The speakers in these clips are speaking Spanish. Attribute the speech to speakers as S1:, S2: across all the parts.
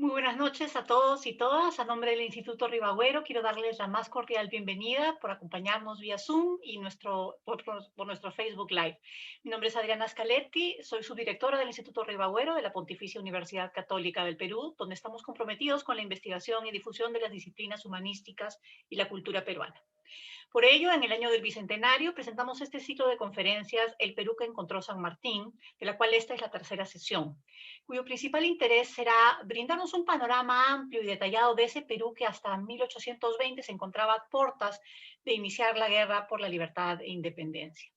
S1: Muy buenas noches a todos y todas. A nombre del Instituto Ribagüero, quiero darles la más cordial bienvenida por acompañarnos vía Zoom y por nuestro Facebook Live. Mi nombre es Adriana Scaletti, soy subdirectora del Instituto Ribagüero de la Pontificia Universidad Católica del Perú, donde estamos comprometidos con la investigación y difusión de las disciplinas humanísticas y la cultura peruana. Por ello, en el año del Bicentenario, presentamos este ciclo de conferencias El Perú que encontró San Martín, de la cual esta es la tercera sesión, cuyo principal interés será brindarnos un panorama amplio y detallado de ese Perú que hasta 1820 se encontraba a puertas de iniciar la guerra por la libertad e independencia.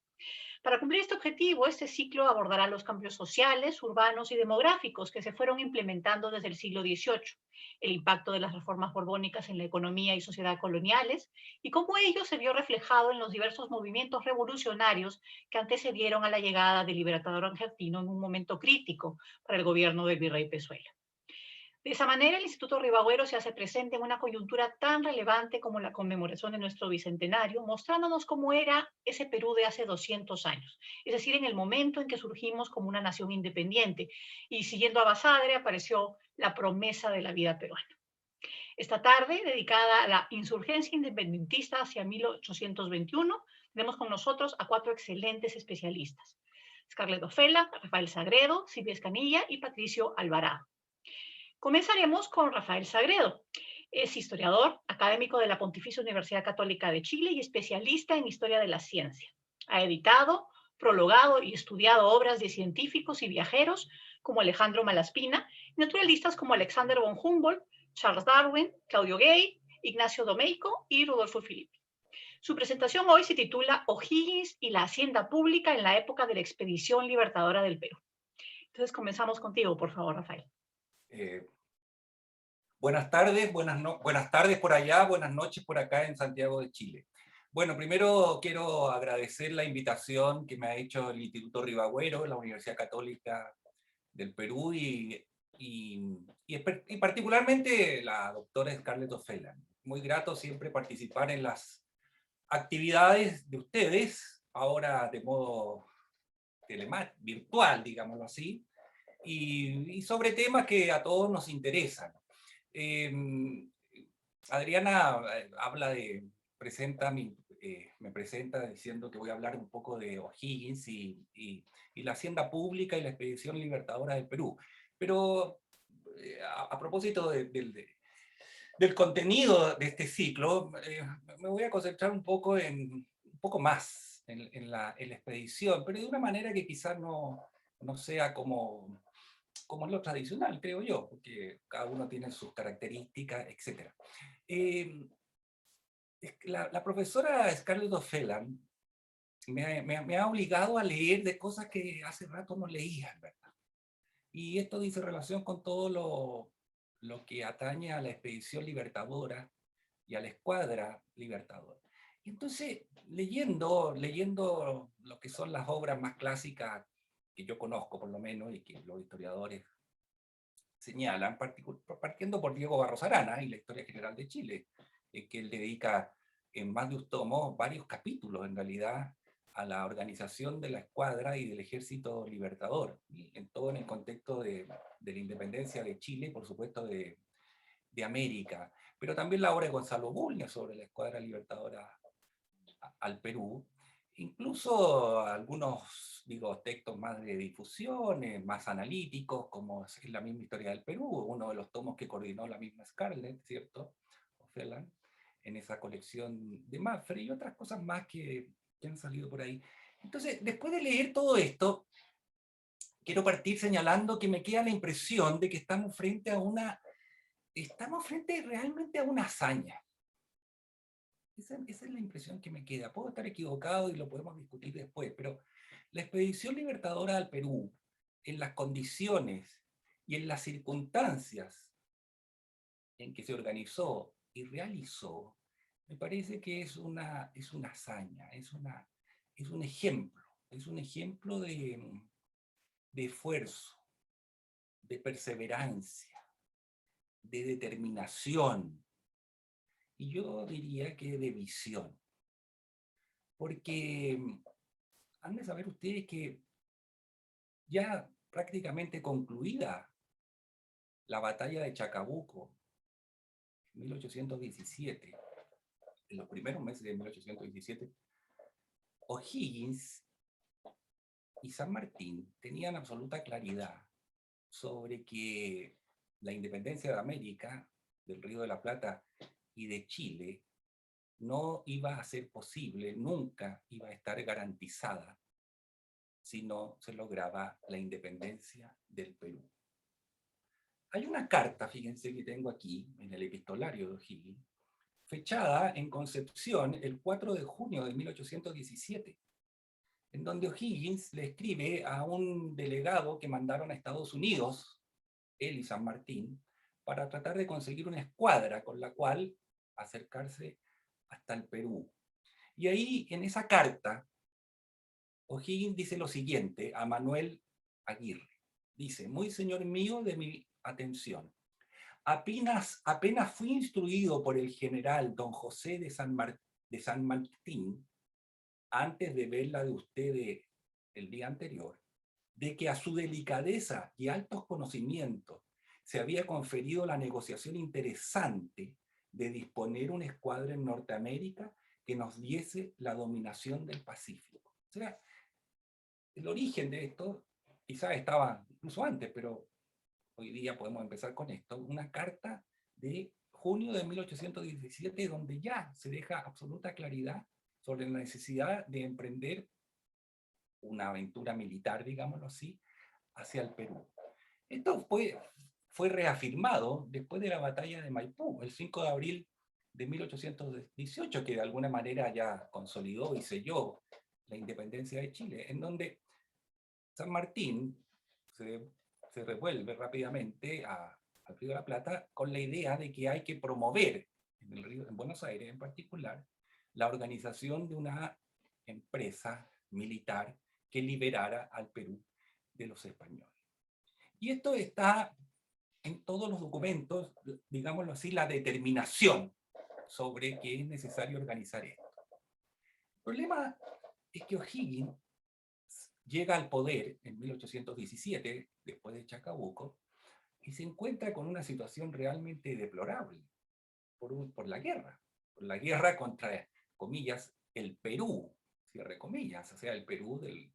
S1: Para cumplir este objetivo, este ciclo abordará los cambios sociales, urbanos y demográficos que se fueron implementando desde el siglo XVIII, el impacto de las reformas borbónicas en la economía y sociedad coloniales, y cómo ello se vio reflejado en los diversos movimientos revolucionarios que antecedieron a la llegada del libertador argentino en un momento crítico para el gobierno del virrey Pezuela. De esa manera, el Instituto Ribagüero se hace presente en una coyuntura tan relevante como la conmemoración de nuestro bicentenario, mostrándonos cómo era ese Perú de hace 200 años, es decir, en el momento en que surgimos como una nación independiente y siguiendo a Basadre apareció la promesa de la vida peruana. Esta tarde, dedicada a la insurgencia independentista hacia 1821, tenemos con nosotros a cuatro excelentes especialistas: Scarlett Ofela, Rafael Sagredo, Silvia Escanilla y Patricio Alvarado. Comenzaremos con Rafael Sagredo. Es historiador, académico de la Pontificia Universidad Católica de Chile y especialista en historia de la ciencia. Ha editado, prologado y estudiado obras de científicos y viajeros como Alejandro Malaspina, y naturalistas como Alexander von Humboldt, Charles Darwin, Claudio Gay, Ignacio Domeyko y Rudolfo Filippi. Su presentación hoy se titula O'Higgins y la Hacienda Pública en la época de la Expedición Libertadora del Perú. Entonces comenzamos contigo, por favor, Rafael.
S2: Eh, Buenas tardes, buenas tardes por allá, buenas noches por acá en Santiago de Chile. Bueno, primero quiero agradecer la invitación que me ha hecho el Instituto Ribagüero, la Universidad Católica del Perú y particularmente la doctora Scarlett Ofela. Muy grato siempre participar en las actividades de ustedes, ahora de modo virtual, digámoslo así, y sobre temas que a todos nos interesan. Eh, Adriana me presenta diciendo que voy a hablar un poco de O'Higgins y la Hacienda Pública y la Expedición Libertadora del Perú. Pero a propósito del contenido de este ciclo, me voy a concentrar un poco más en la expedición, pero de una manera que quizás no sea como es lo tradicional, creo yo, porque cada uno tiene sus características, etc. Eh, la profesora Scarlett O'Fellan me ha obligado a leer de cosas que hace rato no leía, en verdad. Y esto dice relación con todo lo que atañe a la expedición libertadora y a la escuadra libertadora. Y entonces, leyendo lo que son las obras más clásicas que yo conozco, por lo menos, y que los historiadores señalan, partiendo por Diego Barros Arana y la historia general de Chile, que él dedica en más de un tomo varios capítulos, en realidad, a la organización de la escuadra y del ejército libertador, y en todo en el contexto de la independencia de Chile y, por supuesto, de América. Pero también la obra de Gonzalo Bulnes sobre la escuadra libertadora al Perú, incluso algunos, digo, textos más de difusión, más analíticos, como es la misma historia del Perú, uno de los tomos que coordinó la misma Scarlett, ¿cierto? O'Fellan, en esa colección de Mafre y otras cosas más que han salido por ahí. Entonces, después de leer todo esto, quiero partir señalando que me queda la impresión de que estamos frente realmente a una hazaña. Esa es la impresión que me queda. Puedo estar equivocado y lo podemos discutir después, pero la expedición libertadora al Perú, en las condiciones y en las circunstancias en que se organizó y realizó, me parece que es una hazaña, es un ejemplo de esfuerzo, de perseverancia, de determinación, y yo diría que de visión. Porque han de saber ustedes que ya prácticamente concluida la batalla de Chacabuco, en 1817, en los primeros meses de 1817, O'Higgins y San Martín tenían absoluta claridad sobre que la independencia de América, del Río de la Plata y de Chile, no iba a ser posible, nunca iba a estar garantizada si no se lograba la independencia del Perú. Hay una carta, fíjense, que tengo aquí, en el epistolario de O'Higgins, fechada en Concepción el 4 de junio de 1817, en donde O'Higgins le escribe a un delegado que mandaron a Estados Unidos, él y San Martín, para tratar de conseguir una escuadra con la cual acercarse hasta el Perú. Y ahí, en esa carta, O'Higgins dice lo siguiente a Manuel Aguirre. Dice: muy señor mío de mi atención, apenas fui instruido por el general don José de San Martín, antes de ver la de usted el día anterior, de que a su delicadeza y altos conocimientos se había conferido la negociación interesante de disponer una escuadra en Norteamérica que nos diese la dominación del Pacífico. O sea, el origen de esto quizás estaba incluso antes, pero hoy día podemos empezar con esto, una carta de junio de 1817 donde ya se deja absoluta claridad sobre la necesidad de emprender una aventura militar, digámoslo así, hacia el Perú. Esto fue reafirmado después de la batalla de Maipú, el 5 de abril de 1818, que de alguna manera ya consolidó y selló la independencia de Chile, en donde San Martín se revuelve rápidamente al Río de la Plata con la idea de que hay que promover en Buenos Aires en particular, la organización de una empresa militar que liberara al Perú de los españoles. Y esto está en todos los documentos, digámoslo así, la determinación sobre que es necesario organizar esto. El problema es que O'Higgins llega al poder en 1817, después de Chacabuco, y se encuentra con una situación realmente deplorable por la guerra contra, comillas, el Perú, cierre comillas, o sea, el Perú del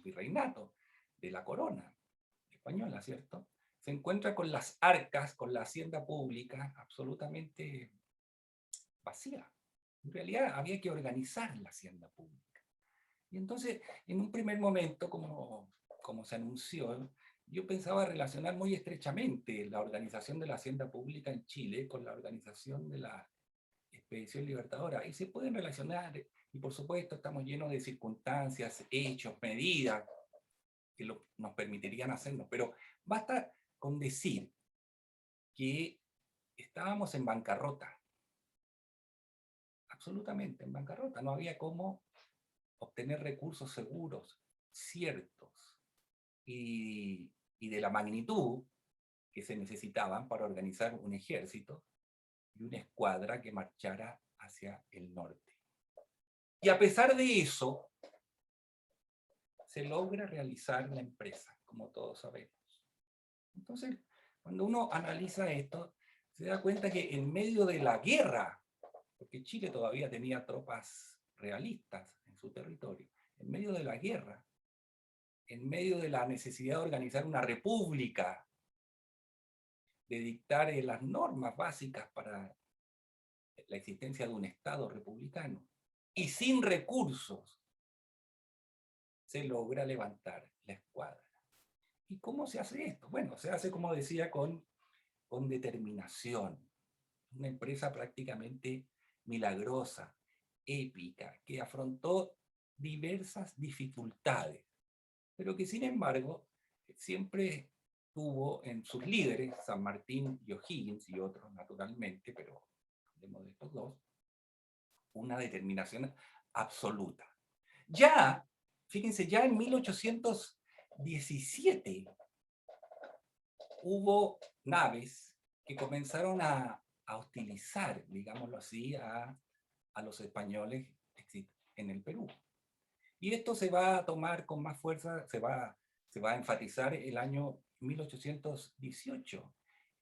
S2: virreinato, de la corona española, ¿cierto? Se encuentra con las arcas, con la hacienda pública absolutamente vacía. En realidad había que organizar la hacienda pública. Y entonces, en un primer momento, como se anunció, yo pensaba relacionar muy estrechamente la organización de la hacienda pública en Chile con la organización de la Expedición Libertadora. Y se pueden relacionar, y por supuesto estamos llenos de circunstancias, hechos, medidas que nos permitirían hacerlo, pero basta con decir que estábamos en bancarrota, absolutamente en bancarrota, no había cómo obtener recursos seguros, ciertos, y de la magnitud que se necesitaban para organizar un ejército y una escuadra que marchara hacia el norte. Y a pesar de eso, se logra realizar la empresa, como todos sabemos. Entonces, cuando uno analiza esto, se da cuenta que en medio de la guerra, porque Chile todavía tenía tropas realistas en su territorio, en medio de la guerra, en medio de la necesidad de organizar una república, de dictar las normas básicas para la existencia de un Estado republicano, y sin recursos, se logra levantar la escuadra. ¿Y cómo se hace esto? Bueno, se hace, como decía, con determinación. Una empresa prácticamente milagrosa, épica, que afrontó diversas dificultades, pero que sin embargo siempre tuvo en sus líderes, San Martín y O'Higgins y otros naturalmente, pero hablemos de estos dos, una determinación absoluta. Ya, fíjense, ya en 1817 hubo naves que comenzaron a hostilizar, digámoslo así, a los españoles en el Perú. Y esto se va a tomar con más fuerza, se va a enfatizar el año 1818,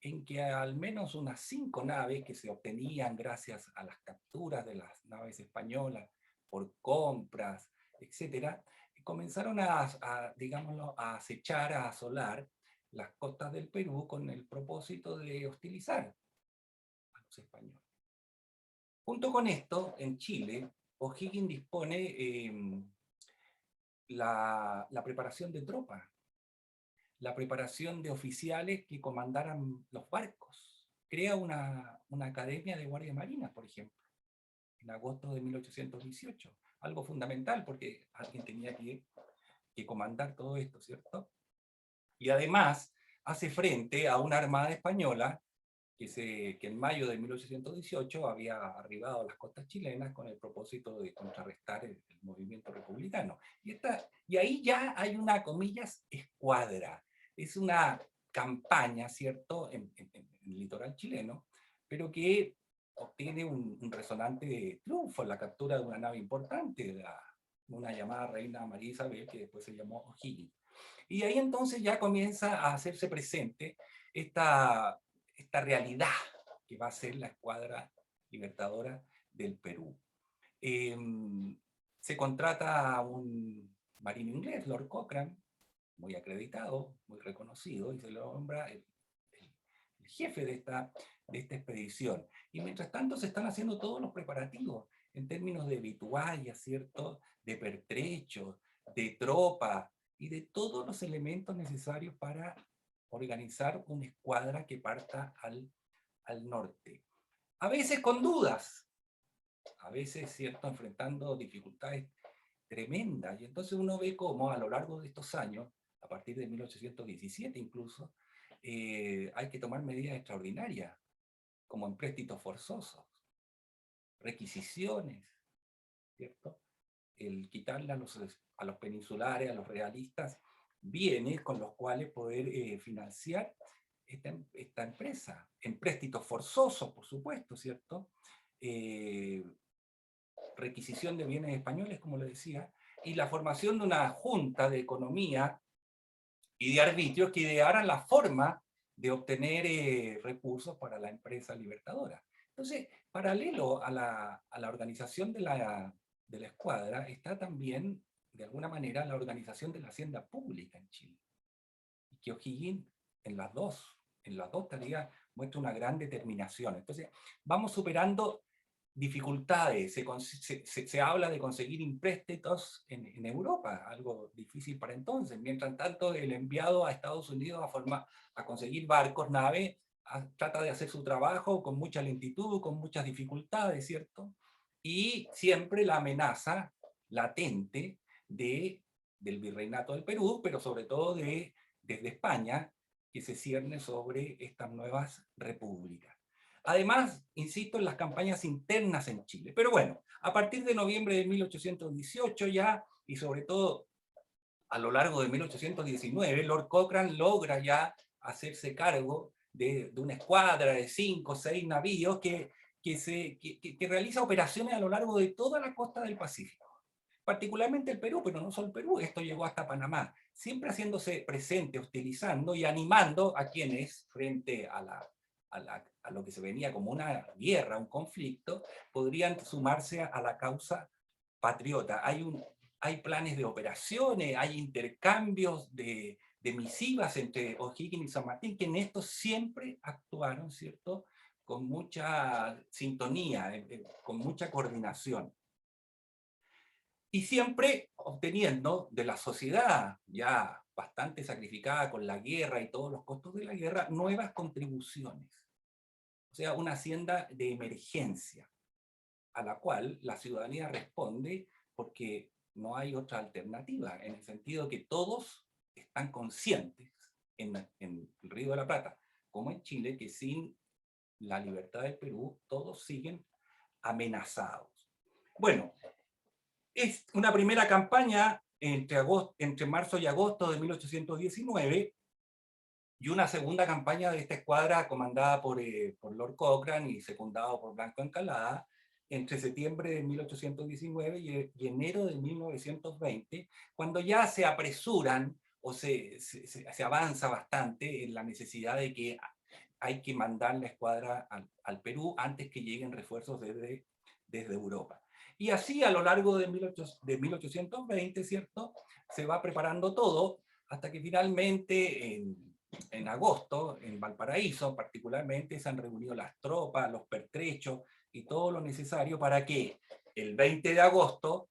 S2: en que al menos unas 5 naves que se obtenían gracias a las capturas de las naves españolas por compras, etcétera, comenzaron digámoslo, a acechar, a asolar las costas del Perú con el propósito de hostilizar a los españoles. Junto con esto, en Chile, O'Higgins dispone la preparación de tropas, la preparación de oficiales que comandaran los barcos. Crea una academia de Guardia Marina, por ejemplo, en agosto de 1818. Algo fundamental porque alguien tenía que comandar todo esto, ¿cierto? Y además hace frente a una armada española que en mayo de 1818 había arribado a las costas chilenas con el propósito de contrarrestar el movimiento republicano. Y ahí ya hay una, comillas, escuadra. Es una campaña, ¿cierto?, en el litoral chileno, pero que obtiene un resonante triunfo, la captura de una nave importante, una llamada Reina María Isabel, que después se llamó O'Higgins. Y ahí entonces ya comienza a hacerse presente esta realidad que va a ser la escuadra libertadora del Perú. Se contrata a un marino inglés, Lord Cochrane, muy acreditado, muy reconocido, y se lo nombra el jefe de esta expedición. Y mientras tanto se están haciendo todos los preparativos en términos de vituallas, ¿cierto?, de pertrechos, de tropa y de todos los elementos necesarios para organizar una escuadra que parta al norte. A veces con dudas, a veces, ¿cierto?, enfrentando dificultades tremendas. Y entonces uno ve cómo a lo largo de estos años, a partir de 1817 incluso, hay que tomar medidas extraordinarias, como empréstitos forzosos, requisiciones, ¿cierto? El quitarle a los peninsulares, a los realistas, bienes con los cuales poder financiar esta empresa. Empréstitos forzosos, por supuesto, ¿cierto? Requisición de bienes españoles, como le decía, y la formación de una junta de economía y de arbitrios que idearan la forma de obtener recursos para la empresa libertadora. Entonces, paralelo a la organización de la escuadra, está también, de alguna manera, la organización de la hacienda pública en Chile. Y que O'Higgins, en las dos tareas, muestra una gran determinación. Entonces, vamos superando dificultades, se habla de conseguir empréstitos en Europa, algo difícil para entonces. Mientras tanto, el enviado a Estados Unidos a conseguir barcos, naves, trata de hacer su trabajo con mucha lentitud, con muchas dificultades, ¿cierto? Y siempre la amenaza latente del virreinato del Perú, pero sobre todo desde España, que se cierne sobre estas nuevas repúblicas. Además, insisto en las campañas internas en Chile. Pero bueno, a partir de noviembre de 1818 ya, y sobre todo a lo largo de 1819, Lord Cochrane logra ya hacerse cargo de una escuadra de 5 o 6 navíos que realiza operaciones a lo largo de toda la costa del Pacífico. Particularmente el Perú, pero no solo el Perú, esto llegó hasta Panamá, siempre haciéndose presente, hostilizando y animando a quienes, frente a lo que se venía como una guerra, un conflicto, podrían sumarse a la causa patriota. Hay planes de operaciones, hay intercambios de misivas entre O'Higgins y San Martín, que en esto siempre actuaron, ¿cierto?, con mucha sintonía, con mucha coordinación. Y siempre obteniendo de la sociedad, ya bastante sacrificada con la guerra y todos los costos de la guerra, nuevas contribuciones. O sea, una hacienda de emergencia, a la cual la ciudadanía responde porque no hay otra alternativa, en el sentido que todos están conscientes en el Río de la Plata, como en Chile, que sin la libertad del Perú, todos siguen amenazados. Bueno, es una primera campaña entre marzo y agosto de 1819, y una segunda campaña de esta escuadra comandada por Lord Cochrane y secundado por Blanco Encalada, entre septiembre de 1819 y enero de 1920, cuando ya se apresuran o se avanza bastante en la necesidad de que hay que mandar la escuadra al Perú antes que lleguen refuerzos desde Europa. Y así a lo largo de 1820, ¿cierto? Se va preparando todo hasta que finalmente en agosto, en Valparaíso particularmente, se han reunido las tropas, los pertrechos y todo lo necesario para que el 20 de agosto,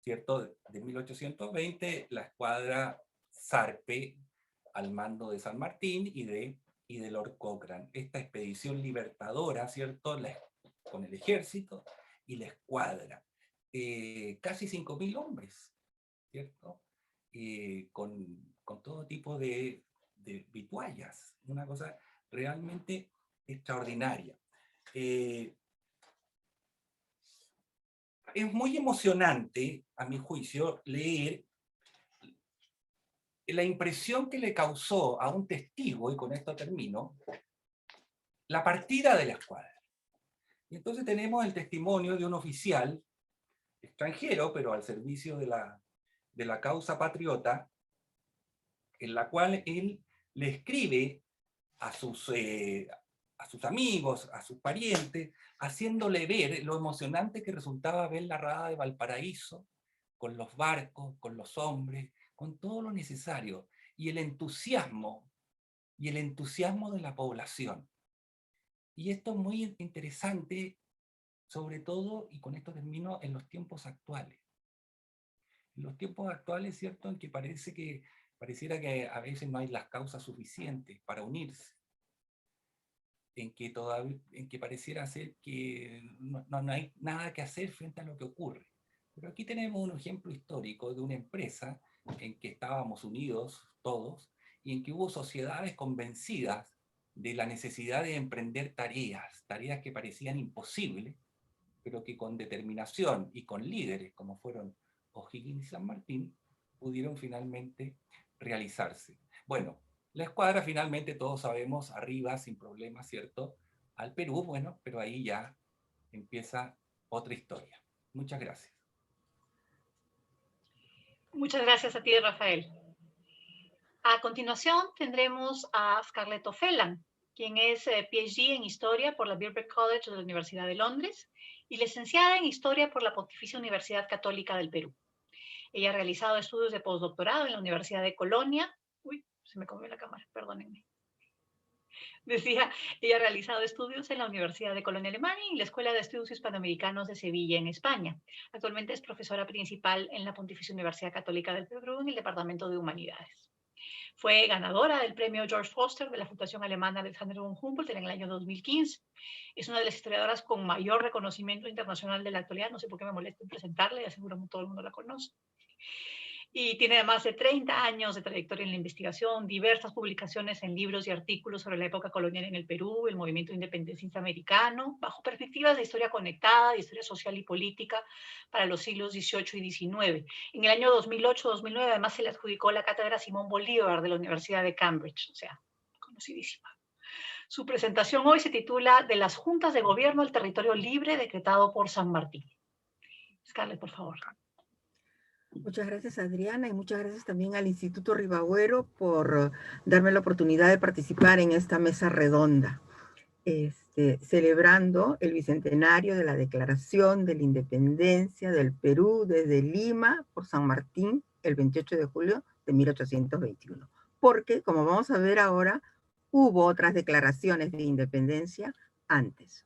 S2: ¿cierto? De 1820, la escuadra zarpe al mando de San Martín y de Lord Cochrane. Esta expedición libertadora, ¿cierto? Con el ejército y la escuadra. Casi 5.000 hombres, ¿cierto? Con todo tipo de vituallas. Una cosa realmente extraordinaria. Es muy emocionante, a mi juicio, leer la impresión que le causó a un testigo, y con esto termino, la partida de la escuadra. Y entonces tenemos el testimonio de un oficial extranjero, pero al servicio de la causa patriota, en la cual él le escribe a sus amigos, a sus parientes, haciéndole ver lo emocionante que resultaba ver la rada de Valparaíso, con los barcos, con los hombres, con todo lo necesario, y el entusiasmo de la población. Y esto es muy interesante, sobre todo, y con esto termino, en los tiempos actuales. En los tiempos actuales, ¿cierto?, en que pareciera que a veces no hay las causas suficientes para unirse, en que pareciera ser que no hay nada que hacer frente a lo que ocurre. Pero aquí tenemos un ejemplo histórico de una empresa en que estábamos unidos todos y en que hubo sociedades convencidas de la necesidad de emprender tareas que parecían imposibles, pero que con determinación y con líderes como fueron O'Higgins y San Martín, pudieron finalmente realizarse. Bueno, la escuadra finalmente, todos sabemos, arriba sin problemas, ¿cierto?, al Perú, bueno, pero ahí ya empieza otra historia. Muchas gracias.
S1: Muchas gracias a ti, Rafael. A continuación tendremos a Scarlett O'Fellan, quien es PhD en Historia por la Birkbeck College de la Universidad de Londres y licenciada en Historia por la Pontificia Universidad Católica del Perú. Ella ha realizado estudios de postdoctorado en la Universidad de Colonia. Uy, se me comió la cámara, perdónenme. Decía, ella ha realizado estudios en la Universidad de Colonia, Alemania, y la Escuela de Estudios Hispanoamericanos de Sevilla, en España. Actualmente es profesora principal en la Pontificia Universidad Católica del Perú en el Departamento de Humanidades. Fue ganadora del premio George Foster de la Fundación Alemana Alexander von Humboldt en el año 2015. Es una de las historiadoras con mayor reconocimiento internacional de la actualidad. No sé por qué me molesta en presentarla, y aseguro que todo el mundo la conoce. Y tiene más de 30 años de trayectoria en la investigación, diversas publicaciones en libros y artículos sobre la época colonial en el Perú, el movimiento independentista americano, bajo perspectivas de historia conectada, de historia social y política para los siglos XVIII y XIX. En el año 2008-2009, además, se le adjudicó la cátedra Simón Bolívar de la Universidad de Cambridge, o sea, conocidísima. Su presentación hoy se titula "De las juntas de gobierno al territorio libre decretado por San Martín". Scarlett, por favor.
S3: Muchas gracias, Adriana, y muchas gracias también al Instituto Ribagüero por darme la oportunidad de participar en esta mesa redonda, celebrando el bicentenario de la Declaración de la Independencia del Perú desde Lima por San Martín el 28 de julio de 1821. Porque, como vamos a ver ahora, hubo otras declaraciones de independencia antes.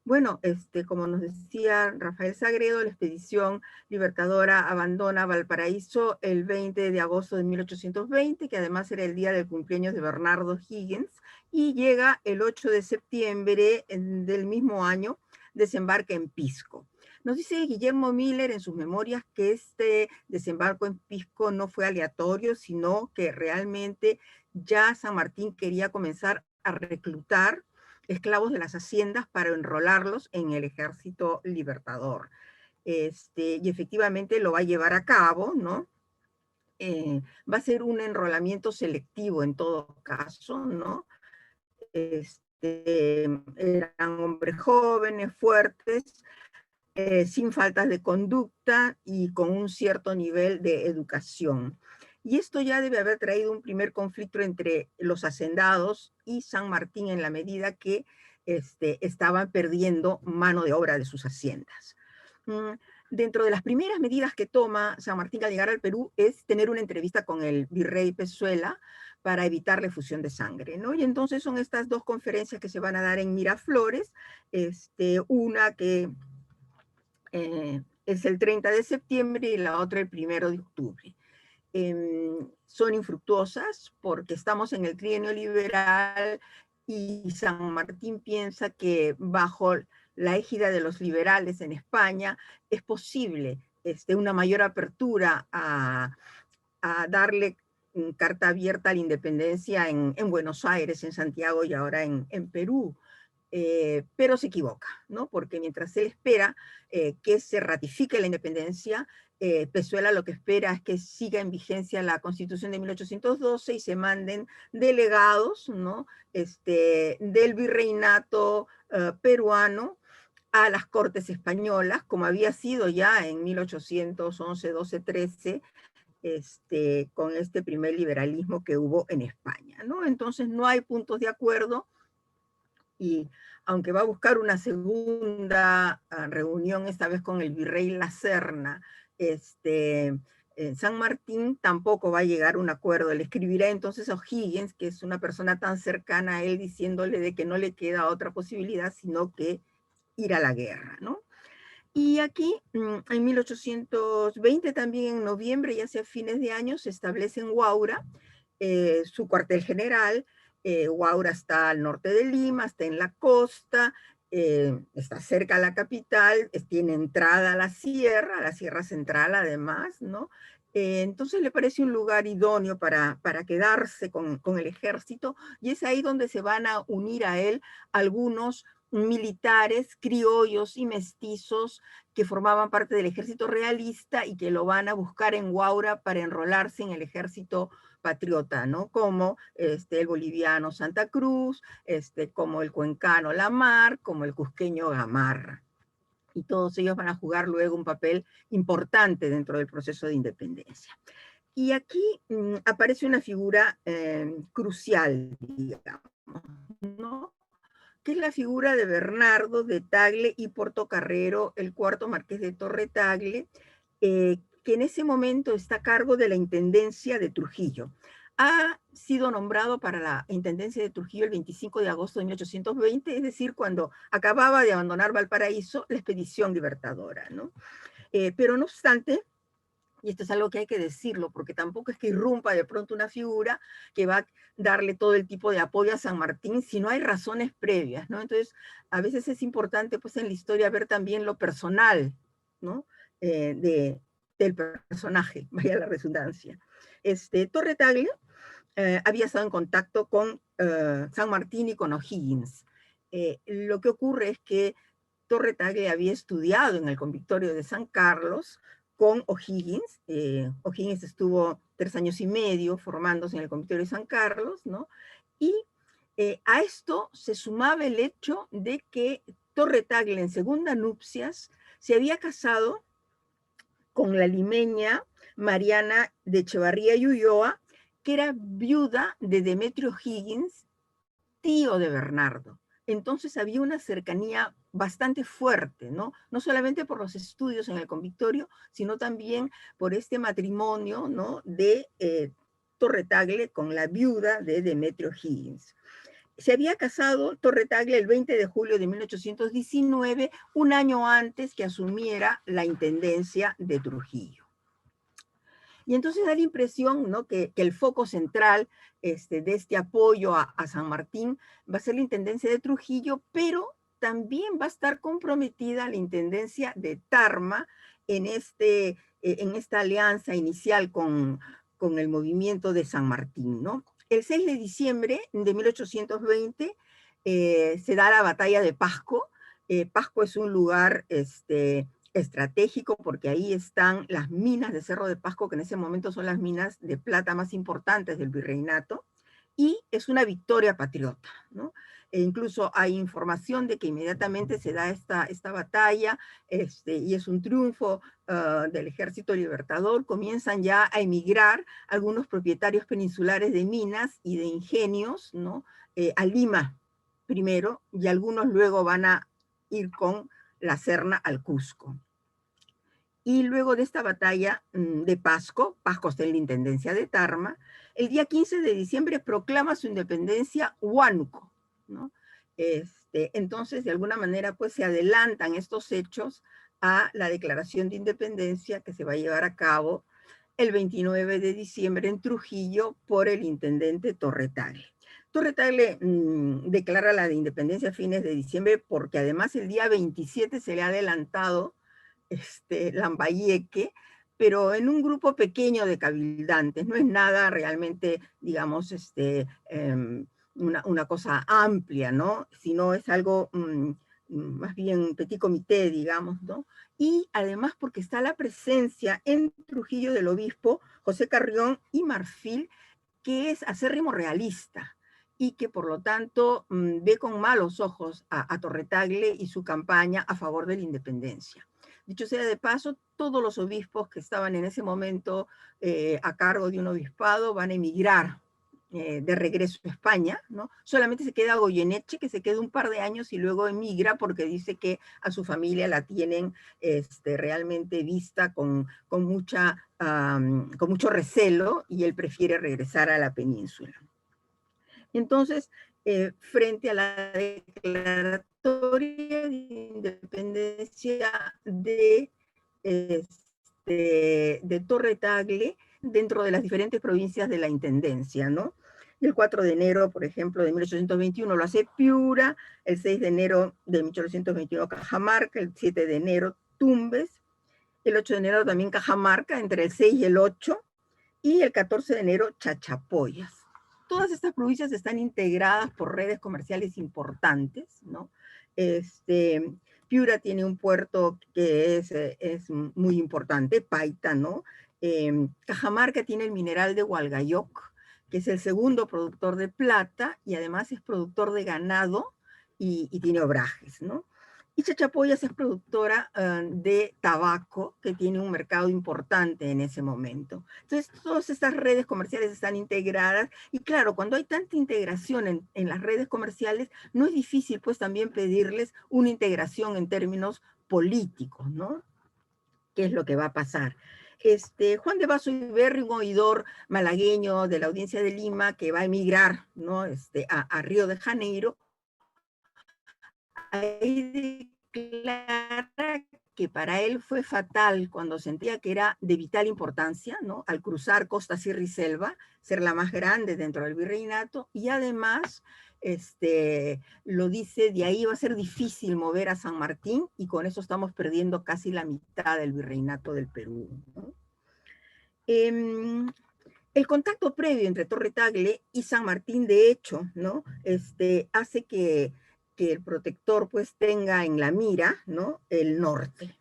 S3: Bueno, como nos decía Rafael Sagredo, la expedición libertadora abandona Valparaíso el 20 de agosto de 1820, que además era el día del cumpleaños de Bernardo Higgins, y llega el 8 de septiembre del mismo año, desembarca en Pisco. Nos dice Guillermo Miller en sus memorias que este desembarco en Pisco no fue aleatorio, sino que realmente ya San Martín quería comenzar a reclutar esclavos de las haciendas para enrolarlos en el ejército libertador. Y efectivamente lo va a llevar a cabo, ¿no? Va a ser un enrolamiento selectivo en todo caso, ¿no? Eran hombres jóvenes, fuertes, sin faltas de conducta y con un cierto nivel de educación. y esto ya debe haber traído un primer conflicto entre los hacendados y San Martín en la medida que estaban perdiendo mano de obra de sus haciendas. Dentro de las primeras medidas que toma San Martín al llegar al Perú es tener una entrevista con el virrey Pezuela para evitar la efusión de sangre, ¿no? Y entonces son estas dos conferencias que se van a dar en Miraflores, una que es el 30 de septiembre y la otra el 1 de octubre. Son infructuosas porque estamos en el trienio liberal y San Martín piensa que bajo la égida de los liberales en España es posible una mayor apertura a darle carta abierta a la independencia en Buenos Aires, en Santiago y ahora en Perú. Pero se equivoca, ¿no? Porque mientras él espera que se ratifique la independencia, Pezuela lo que espera es que siga en vigencia la Constitución de 1812 y se manden delegados, ¿no? Del virreinato peruano a las Cortes españolas, como había sido ya en 1811, 12, 13, con este primer liberalismo que hubo en España, ¿no? Entonces no hay puntos de acuerdo, y aunque va a buscar una segunda reunión, esta vez con el virrey La Serna, San Martín tampoco va a llegar a un acuerdo. Le escribirá entonces a O'Higgins, que es una persona tan cercana a él, diciéndole de que no le queda otra posibilidad sino que ir a la guerra, ¿no? Y aquí, en 1820, también en noviembre, ya hacia fines de año, se establece en Huaura su cuartel general. Huaura está al norte de Lima, está en la costa, está cerca a la capital, tiene entrada a la Sierra Central además, ¿no? Entonces le parece un lugar idóneo para quedarse con el ejército, y es ahí donde se van a unir a él algunos militares criollos y mestizos que formaban parte del ejército realista y que lo van a buscar en Huaura para enrolarse en el ejército patriota, ¿no? Como el boliviano Santa Cruz, como el cuencano Lamar, como el cusqueño Gamarra. Y todos ellos van a jugar luego un papel importante dentro del proceso de independencia. Y aquí aparece una figura crucial, digamos, ¿no? Que es la figura de Bernardo de Tagle y Portocarrero, el cuarto marqués de Torre Tagle, que en ese momento está a cargo de la Intendencia de Trujillo. Ha sido nombrado para la Intendencia de Trujillo el 25 de agosto de 1820, es decir, cuando acababa de abandonar Valparaíso la expedición libertadora, ¿no? Pero no obstante, y esto es algo que hay que decirlo, porque tampoco es que irrumpa de pronto una figura que va a darle todo el tipo de apoyo a San Martín, si no hay razones previas, ¿no? Entonces, a veces es importante, pues, en la historia ver también lo personal, ¿no? Del personaje, vaya la redundancia. Torre Tagle había estado en contacto con San Martín y con O'Higgins. Lo que ocurre es que Torre Tagle había estudiado en el convictorio de San Carlos con O'Higgins. O'Higgins estuvo 3 años y medio formándose en el convictorio de San Carlos, ¿no? Y a esto se sumaba el hecho de que Torre Tagle en segunda nupcias se había casado con la limeña Mariana de Echevarría y Ulloa, que era viuda de Demetrio O'Higgins, tío de Bernardo. Entonces había una cercanía bastante fuerte, ¿no? No solamente por los estudios en el convictorio, sino también por este matrimonio, ¿no? De Torre Tagle con la viuda de Demetrio O'Higgins. Se había casado Torre Tagle el 20 de julio de 1819, un año antes que asumiera la intendencia de Trujillo. Y entonces da la impresión, ¿no? que el foco central de este apoyo a San Martín va a ser la intendencia de Trujillo, pero también va a estar comprometida la intendencia de Tarma en esta alianza inicial con el movimiento de San Martín, ¿no? El 6 de diciembre de 1820 se da la batalla de Pasco. Pasco es un lugar estratégico porque ahí están las minas de Cerro de Pasco, que en ese momento son las minas de plata más importantes del virreinato, y es una victoria patriota, ¿no? E incluso hay información de que inmediatamente se da esta batalla, y es un triunfo del Ejército Libertador. Comienzan ya a emigrar algunos propietarios peninsulares de minas y de ingenios, ¿no? A Lima primero, y algunos luego van a ir con la Serna al Cusco. Y luego de esta batalla de Pasco está en la intendencia de Tarma, el día 15 de diciembre proclama su independencia Huánuco, ¿no? Entonces, de alguna manera, pues se adelantan estos hechos a la declaración de independencia que se va a llevar a cabo el 29 de diciembre en Trujillo por el intendente Torre-Tagle. Torre-Tagle declara la de independencia a fines de diciembre porque además el día 27 se le ha adelantado Lambayeque, pero en un grupo pequeño de cabildantes, no es nada realmente, digamos, una cosa amplia, ¿no? Sino es algo más bien petit comité, digamos, ¿no? Y además porque está la presencia en Trujillo del obispo José Carrión y Marfil, que es acérrimo realista, y que por lo tanto ve con malos ojos a Torre-Tagle y su campaña a favor de la independencia. Dicho sea de paso, todos los obispos que estaban en ese momento a cargo de un obispado van a emigrar de regreso a España, ¿no? Solamente se queda Goyeneche, que se queda un par de años y luego emigra porque dice que a su familia la tienen realmente vista con mucho recelo y él prefiere regresar a la península. Entonces, frente a la declaratoria de independencia de Torre-Tagle dentro de las diferentes provincias de la intendencia, ¿no? El 4 de enero, por ejemplo, de 1821 lo hace Piura, el 6 de enero de 1821 Cajamarca, el 7 de enero Tumbes, el 8 de enero también Cajamarca, entre el 6 y el 8, y el 14 de enero Chachapoyas. Todas estas provincias están integradas por redes comerciales importantes, ¿no? Piura tiene un puerto que es muy importante, Paita, ¿no? Cajamarca tiene el mineral de Hualgayoc, que es el segundo productor de plata y además es productor de ganado y tiene obrajes, ¿no? Y Chachapoyas es productora de tabaco, que tiene un mercado importante en ese momento. Entonces, todas estas redes comerciales están integradas. Y claro, cuando hay tanta integración en las redes comerciales, no es difícil, pues, también pedirles una integración en términos políticos, ¿no? ¿Qué es lo que va a pasar? Juan de Basso y Berry, un oidor malagueño de la Audiencia de Lima, que va a emigrar, ¿no? a Río de Janeiro, ahí declara que para él fue fatal cuando sentía que era de vital importancia, ¿no? Al cruzar Costa Sierra y Selva, ser la más grande dentro del virreinato, y además lo dice, de ahí va a ser difícil mover a San Martín, y con eso estamos perdiendo casi la mitad del virreinato del Perú, ¿no? El contacto previo entre Torre-Tagle y San Martín, de hecho, ¿no? Hace que el protector pues tenga en la mira, ¿no? El norte.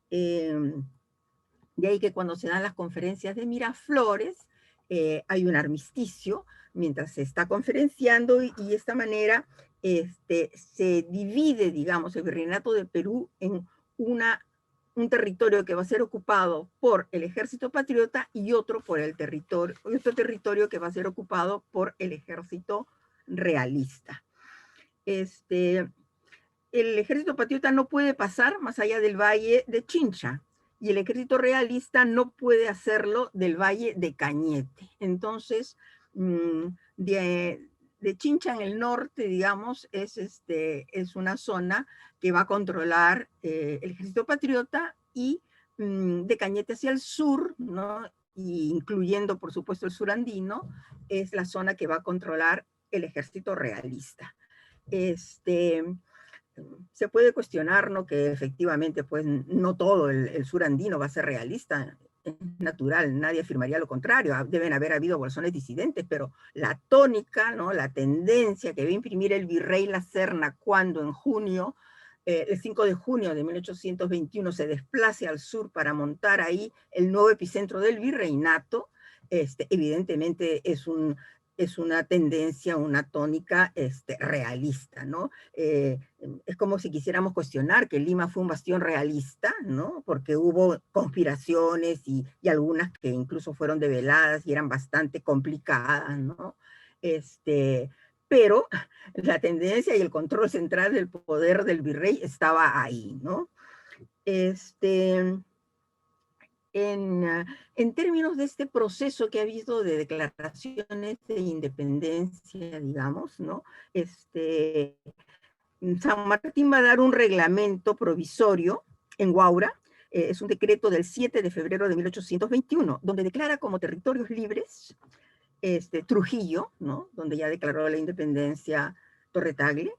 S3: De ahí que cuando se dan las conferencias de Miraflores, hay un armisticio mientras se está conferenciando y de esta manera se divide, digamos, el virreinato de Perú en un territorio que va a ser ocupado por el ejército patriota y otro territorio que va a ser ocupado por el ejército realista. El ejército patriota no puede pasar más allá del valle de Chincha y el ejército realista no puede hacerlo del valle de Cañete. Entonces, de Chincha en el norte, digamos, es una zona que va a controlar el ejército patriota y de Cañete hacia el sur, ¿no? Y incluyendo, por supuesto, el sur andino, es la zona que va a controlar el ejército realista. Se puede cuestionar, ¿no? Que efectivamente, pues, no todo el sur andino va a ser realista, es natural, nadie afirmaría lo contrario, deben haber habido bolsones disidentes, pero la tónica, ¿no? La tendencia que va a imprimir el virrey La Serna cuando en junio, el 5 de junio de 1821 se desplace al sur para montar ahí el nuevo epicentro del virreinato, evidentemente es un es una tendencia, una tónica realista, ¿no? Es como si quisiéramos cuestionar que Lima fue un bastión realista, ¿no? Porque hubo conspiraciones y algunas que incluso fueron develadas y eran bastante complicadas, ¿no? Pero la tendencia y el control central del poder del virrey estaba ahí, ¿no? En términos de este proceso que ha habido de declaraciones de independencia, digamos, ¿no? San Martín va a dar un reglamento provisorio en Huaura, es un decreto del 7 de febrero de 1821, donde declara como territorios libres Trujillo, ¿no? Donde ya declaró la independencia Torre Tagle,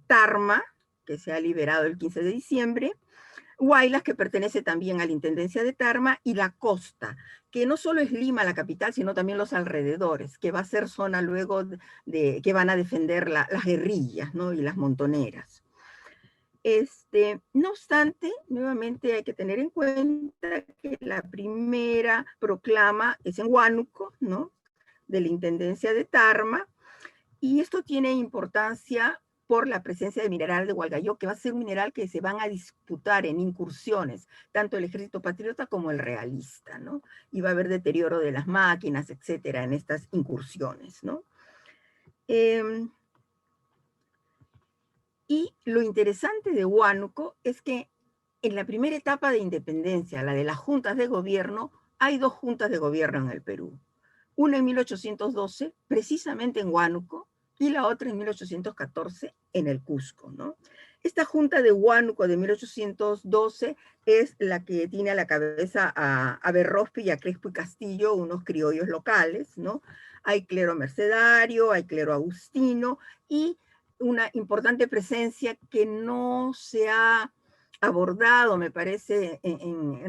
S3: Tarma, que se ha liberado el 15 de diciembre, Huaylas, que pertenece también a la Intendencia de Tarma, y la costa, que no solo es Lima la capital, sino también los alrededores, que va a ser zona luego que van a defender las guerrillas, ¿no? Y las montoneras. No obstante, nuevamente hay que tener en cuenta que la primera proclama es en Huánuco, ¿no? De la Intendencia de Tarma, y esto tiene importancia por la presencia de mineral de Hualgayoc, que va a ser un mineral que se van a disputar en incursiones, tanto el ejército patriota como el realista, ¿no? Y va a haber deterioro de las máquinas, etcétera, en estas incursiones, ¿no? Y lo interesante de Huánuco es que en la primera etapa de independencia, la de las juntas de gobierno, hay dos juntas de gobierno en el Perú. Una en 1812, precisamente en Huánuco, y la otra en 1814 en el Cusco, ¿no? Esta junta de Huánuco de 1812 es la que tiene a la cabeza a Berrospi y a Crespo y Castillo, unos criollos locales, ¿no? Hay clero mercedario, hay clero agustino, y una importante presencia que no se ha abordado, me parece,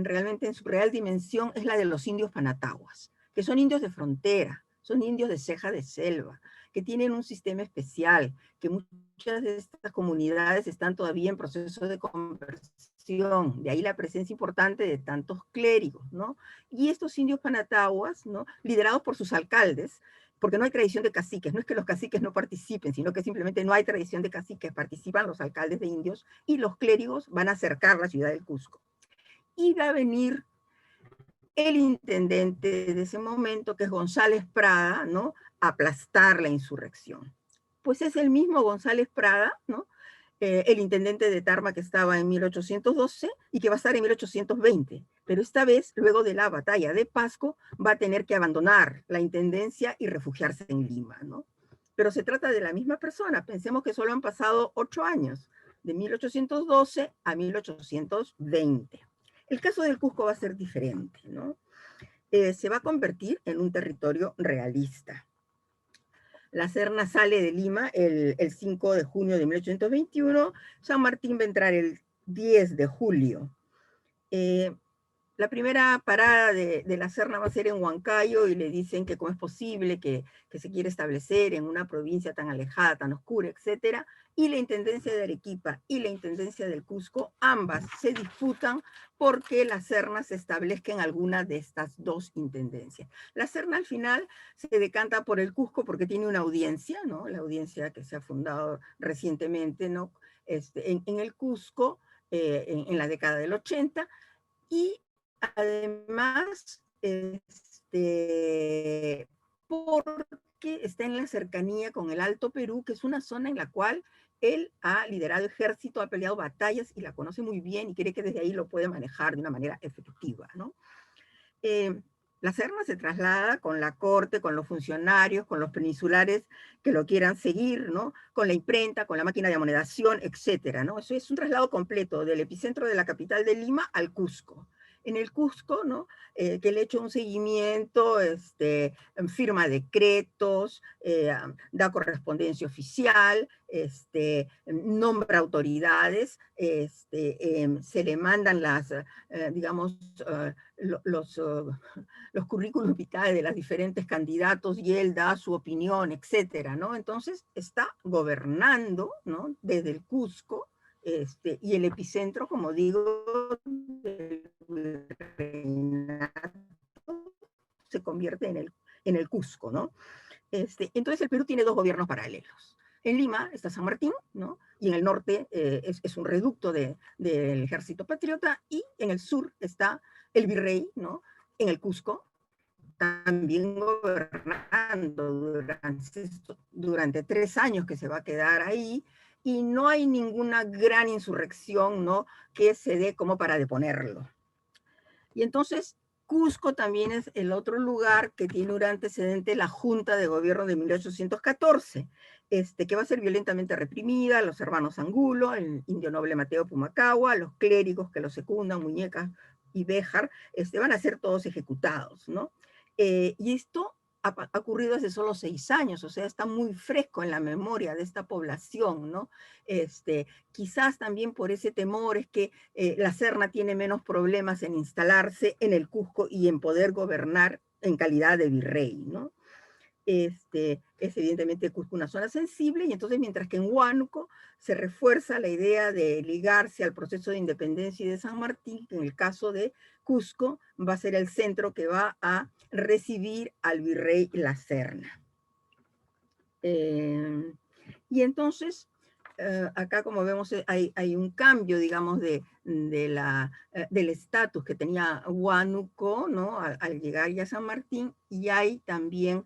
S3: realmente en su real dimensión, es la de los indios panataguas, que son indios de frontera, son indios de ceja de selva, que tienen un sistema especial, que muchas de estas comunidades están todavía en proceso de conversión, de ahí la presencia importante de tantos clérigos, ¿no? Y estos indios panataguas, ¿no? Liderados por sus alcaldes, porque no hay tradición de caciques, no es que los caciques no participen, sino que simplemente no hay tradición de caciques, participan los alcaldes de indios y los clérigos van a acercar la ciudad del Cusco. Y va a venir el intendente de ese momento, que es González Prada, ¿no? A aplastar la insurrección. Pues es el mismo González Prada, ¿no? El intendente de Tarma que estaba en 1812 y que va a estar en 1820. Pero esta vez, luego de la batalla de Pasco, va a tener que abandonar la intendencia y refugiarse en Lima, ¿no? Pero se trata de la misma persona. Pensemos que solo han pasado 8 años, de 1812 a 1820. El caso del Cusco va a ser diferente, ¿no? Se va a convertir en un territorio realista. La Serna sale de Lima el 5 de junio de 1821, San Martín va a entrar el 10 de julio. La primera parada de la Serna va a ser en Huancayo y le dicen que cómo es posible que se quiere establecer en una provincia tan alejada, tan oscura, etcétera. Y la Intendencia de Arequipa y la Intendencia del Cusco, ambas se disputan porque la Serna se establezca en alguna de estas dos intendencias. La Serna al final se decanta por el Cusco porque tiene una audiencia, ¿no? La audiencia que se ha fundado recientemente, ¿no? En el Cusco, en la década del 80, y además, porque está en la cercanía con el Alto Perú, que es una zona en la cual él ha liderado ejército, ha peleado batallas y la conoce muy bien y cree que desde ahí lo puede manejar de una manera efectiva, ¿no? La Serna se traslada con la corte, con los funcionarios, con los peninsulares que lo quieran seguir, ¿no? Con la imprenta, con la máquina de amonedación, etcétera, ¿no? Eso es un traslado completo del epicentro de la capital de Lima al Cusco. En el Cusco, ¿no? Que le ha hecho un seguimiento, firma decretos, da correspondencia oficial, nombra autoridades, se le mandan digamos, los currículos vitae de los diferentes candidatos y él da su opinión, etcétera, ¿no? Entonces está gobernando, ¿no? Desde el Cusco, y el epicentro, como digo, del virreinato se convierte en el Cusco, ¿no? Entonces el Perú tiene dos gobiernos paralelos. En Lima está San Martín, ¿no? Y en el norte es un reducto del ejército patriota, y en el sur está el virrey, ¿no? En el Cusco, también gobernando durante 3 años que se va a quedar ahí, y no hay ninguna gran insurrección, ¿no?, que se dé como para deponerlo. Y entonces Cusco también es el otro lugar que tiene un antecedente, la Junta de Gobierno de 1814, que va a ser violentamente reprimida, los hermanos Angulo, el indio noble Mateo Pumacahua, los clérigos que lo secundan, Muñecas y Béjar, van a ser todos ejecutados, ¿no? Y esto ha ocurrido hace solo 6 años, o sea, está muy fresco en la memoria de esta población, ¿no? Quizás también por ese temor es que la Serna tiene menos problemas en instalarse en el Cusco y en poder gobernar en calidad de virrey, ¿no? Es evidentemente Cusco una zona sensible, y entonces mientras que en Huánuco se refuerza la idea de ligarse al proceso de independencia y de San Martín, que en el caso de Cusco va a ser el centro que va a recibir al virrey La Serna. Y entonces, acá como vemos hay un cambio, digamos, del estatus que tenía Huánuco, ¿no?, al llegar ya a San Martín, y hay también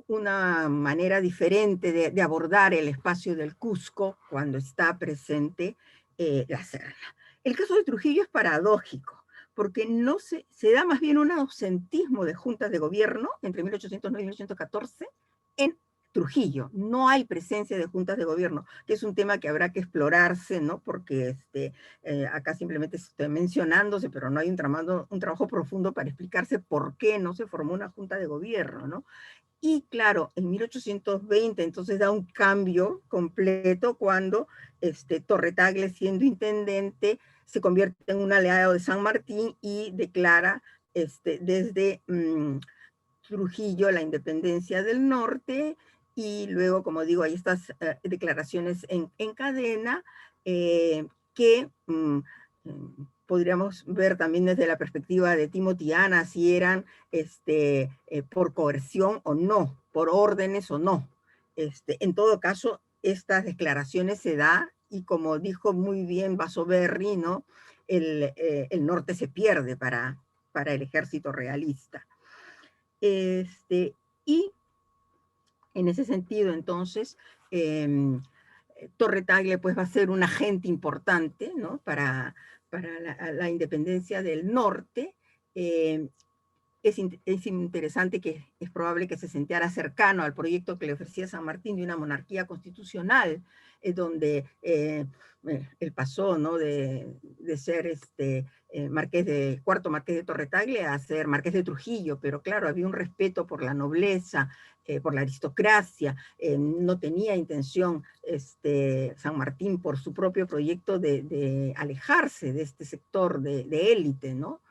S3: una manera diferente de abordar el espacio del Cusco cuando está presente La Serna. El caso de Trujillo es paradójico, porque se da más bien un ausentismo de juntas de gobierno entre 1809 y 1814 en Trujillo. No hay presencia de juntas de gobierno, que es un tema que habrá que explorarse, ¿no? Porque acá simplemente se está mencionándose, pero no hay un trabajo profundo para explicarse por qué no se formó una junta de gobierno, ¿no? Y claro, en 1820 entonces da un cambio completo cuando Torre Tagle, siendo intendente, se convierte en un aliado de San Martín y declara desde Trujillo la independencia del norte. Y luego, como digo, hay estas declaraciones en cadena que podríamos ver también desde la perspectiva de Timothy Ana, si eran por coerción o no, por órdenes o no. En todo caso, estas declaraciones se da, y como dijo muy bien Basoberri, ¿no?, el norte se pierde para el ejército realista. Y en ese sentido, entonces, Torre Tagle pues va a ser un agente importante, ¿no?, para la independencia del norte. Es interesante que es probable que se sintiera cercano al proyecto que le ofrecía San Martín de una monarquía constitucional, donde él pasó, ¿no?, de ser cuarto marqués de Torre Tagle a ser marqués de Trujillo, pero claro, había un respeto por la nobleza, por la aristocracia. No tenía intención San Martín, por su propio proyecto, de alejarse de este sector de élite, ¿no?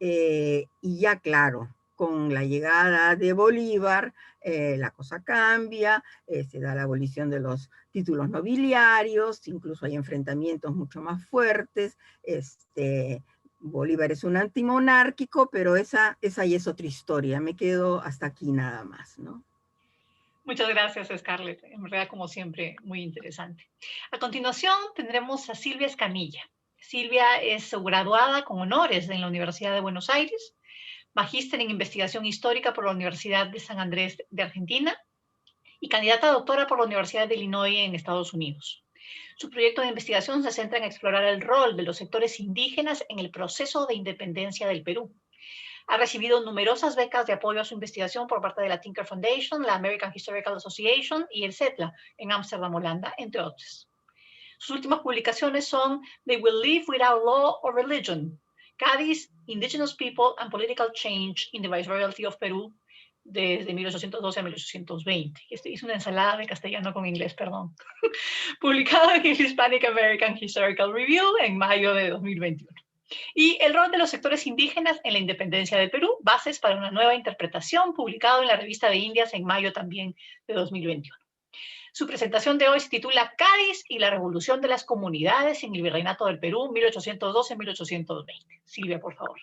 S3: Y ya claro, con la llegada de Bolívar, la cosa cambia, se da la abolición de los títulos nobiliarios, incluso hay enfrentamientos mucho más fuertes. Bolívar es un antimonárquico, pero esa ya es otra historia. Me quedo hasta aquí nada más, ¿no?
S1: Muchas gracias, Scarlett. En realidad, como siempre, muy interesante. A continuación, tendremos a Silvia Escamilla. Silvia es graduada con honores en la Universidad de Buenos Aires, magíster en investigación histórica por la Universidad de San Andrés de Argentina y candidata a doctora por la Universidad de Illinois en Estados Unidos. Su proyecto de investigación se centra en explorar el rol de los sectores indígenas en el proceso de independencia del Perú. Ha recibido numerosas becas de apoyo a su investigación por parte de la Tinker Foundation, la American Historical Association y el CETLA en Ámsterdam, Holanda, entre otros. Sus últimas publicaciones son They Will Live Without Law or Religion, Cádiz, Indigenous People and Political Change in the Viceroyalty of Peru, desde 1812 a 1820. Hice una ensalada de castellano con inglés, perdón. Publicado en el Hispanic American Historical Review en mayo de 2021. Y el rol de los sectores indígenas en la independencia de Perú, bases para una nueva interpretación, publicado en la Revista de Indias en mayo también de 2021. Su presentación de hoy se titula Cádiz y la revolución de las comunidades en el Virreinato del Perú, 1812-1820. Silvia, por favor.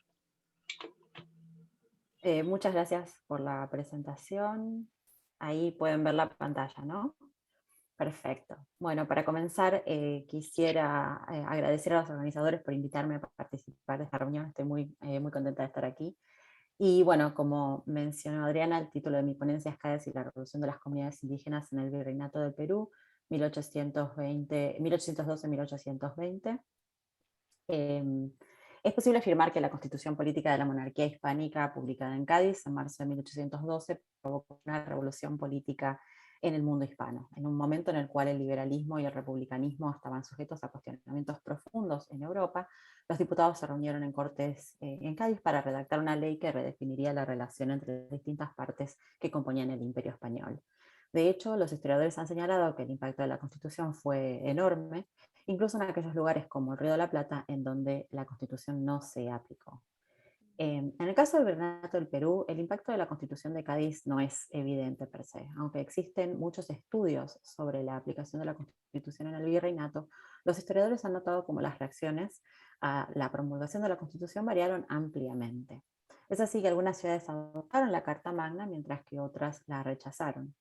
S4: Muchas gracias por la presentación. Ahí pueden ver la pantalla, ¿no? Perfecto. Bueno, para comenzar, quisiera agradecer a los organizadores por invitarme a participar de esta reunión. Estoy muy contenta de estar aquí. Y bueno, como mencionó Adriana, el título de mi ponencia es CADES y la revolución de las comunidades indígenas en el Virreinato del Perú, 1812-1820. Es posible afirmar que la Constitución Política de la Monarquía Hispánica, publicada en Cádiz en marzo de 1812, provocó una revolución política en el mundo hispano, en un momento en el cual el liberalismo y el republicanismo estaban sujetos a cuestionamientos profundos en Europa. Los diputados se reunieron en Cortes en Cádiz para redactar una ley que redefiniría la relación entre las distintas partes que componían el Imperio Español. De hecho, los historiadores han señalado que el impacto de la Constitución fue enorme, incluso en aquellos lugares como el Río de la Plata, en donde la Constitución no se aplicó. En el caso del Virreinato del Perú, el impacto de la Constitución de Cádiz no es evidente per se. Aunque existen muchos estudios sobre la aplicación de la Constitución en el Virreinato, los historiadores han notado cómo las reacciones a la promulgación de la Constitución variaron ampliamente. Es así que algunas ciudades adoptaron la Carta Magna, mientras que otras la rechazaron.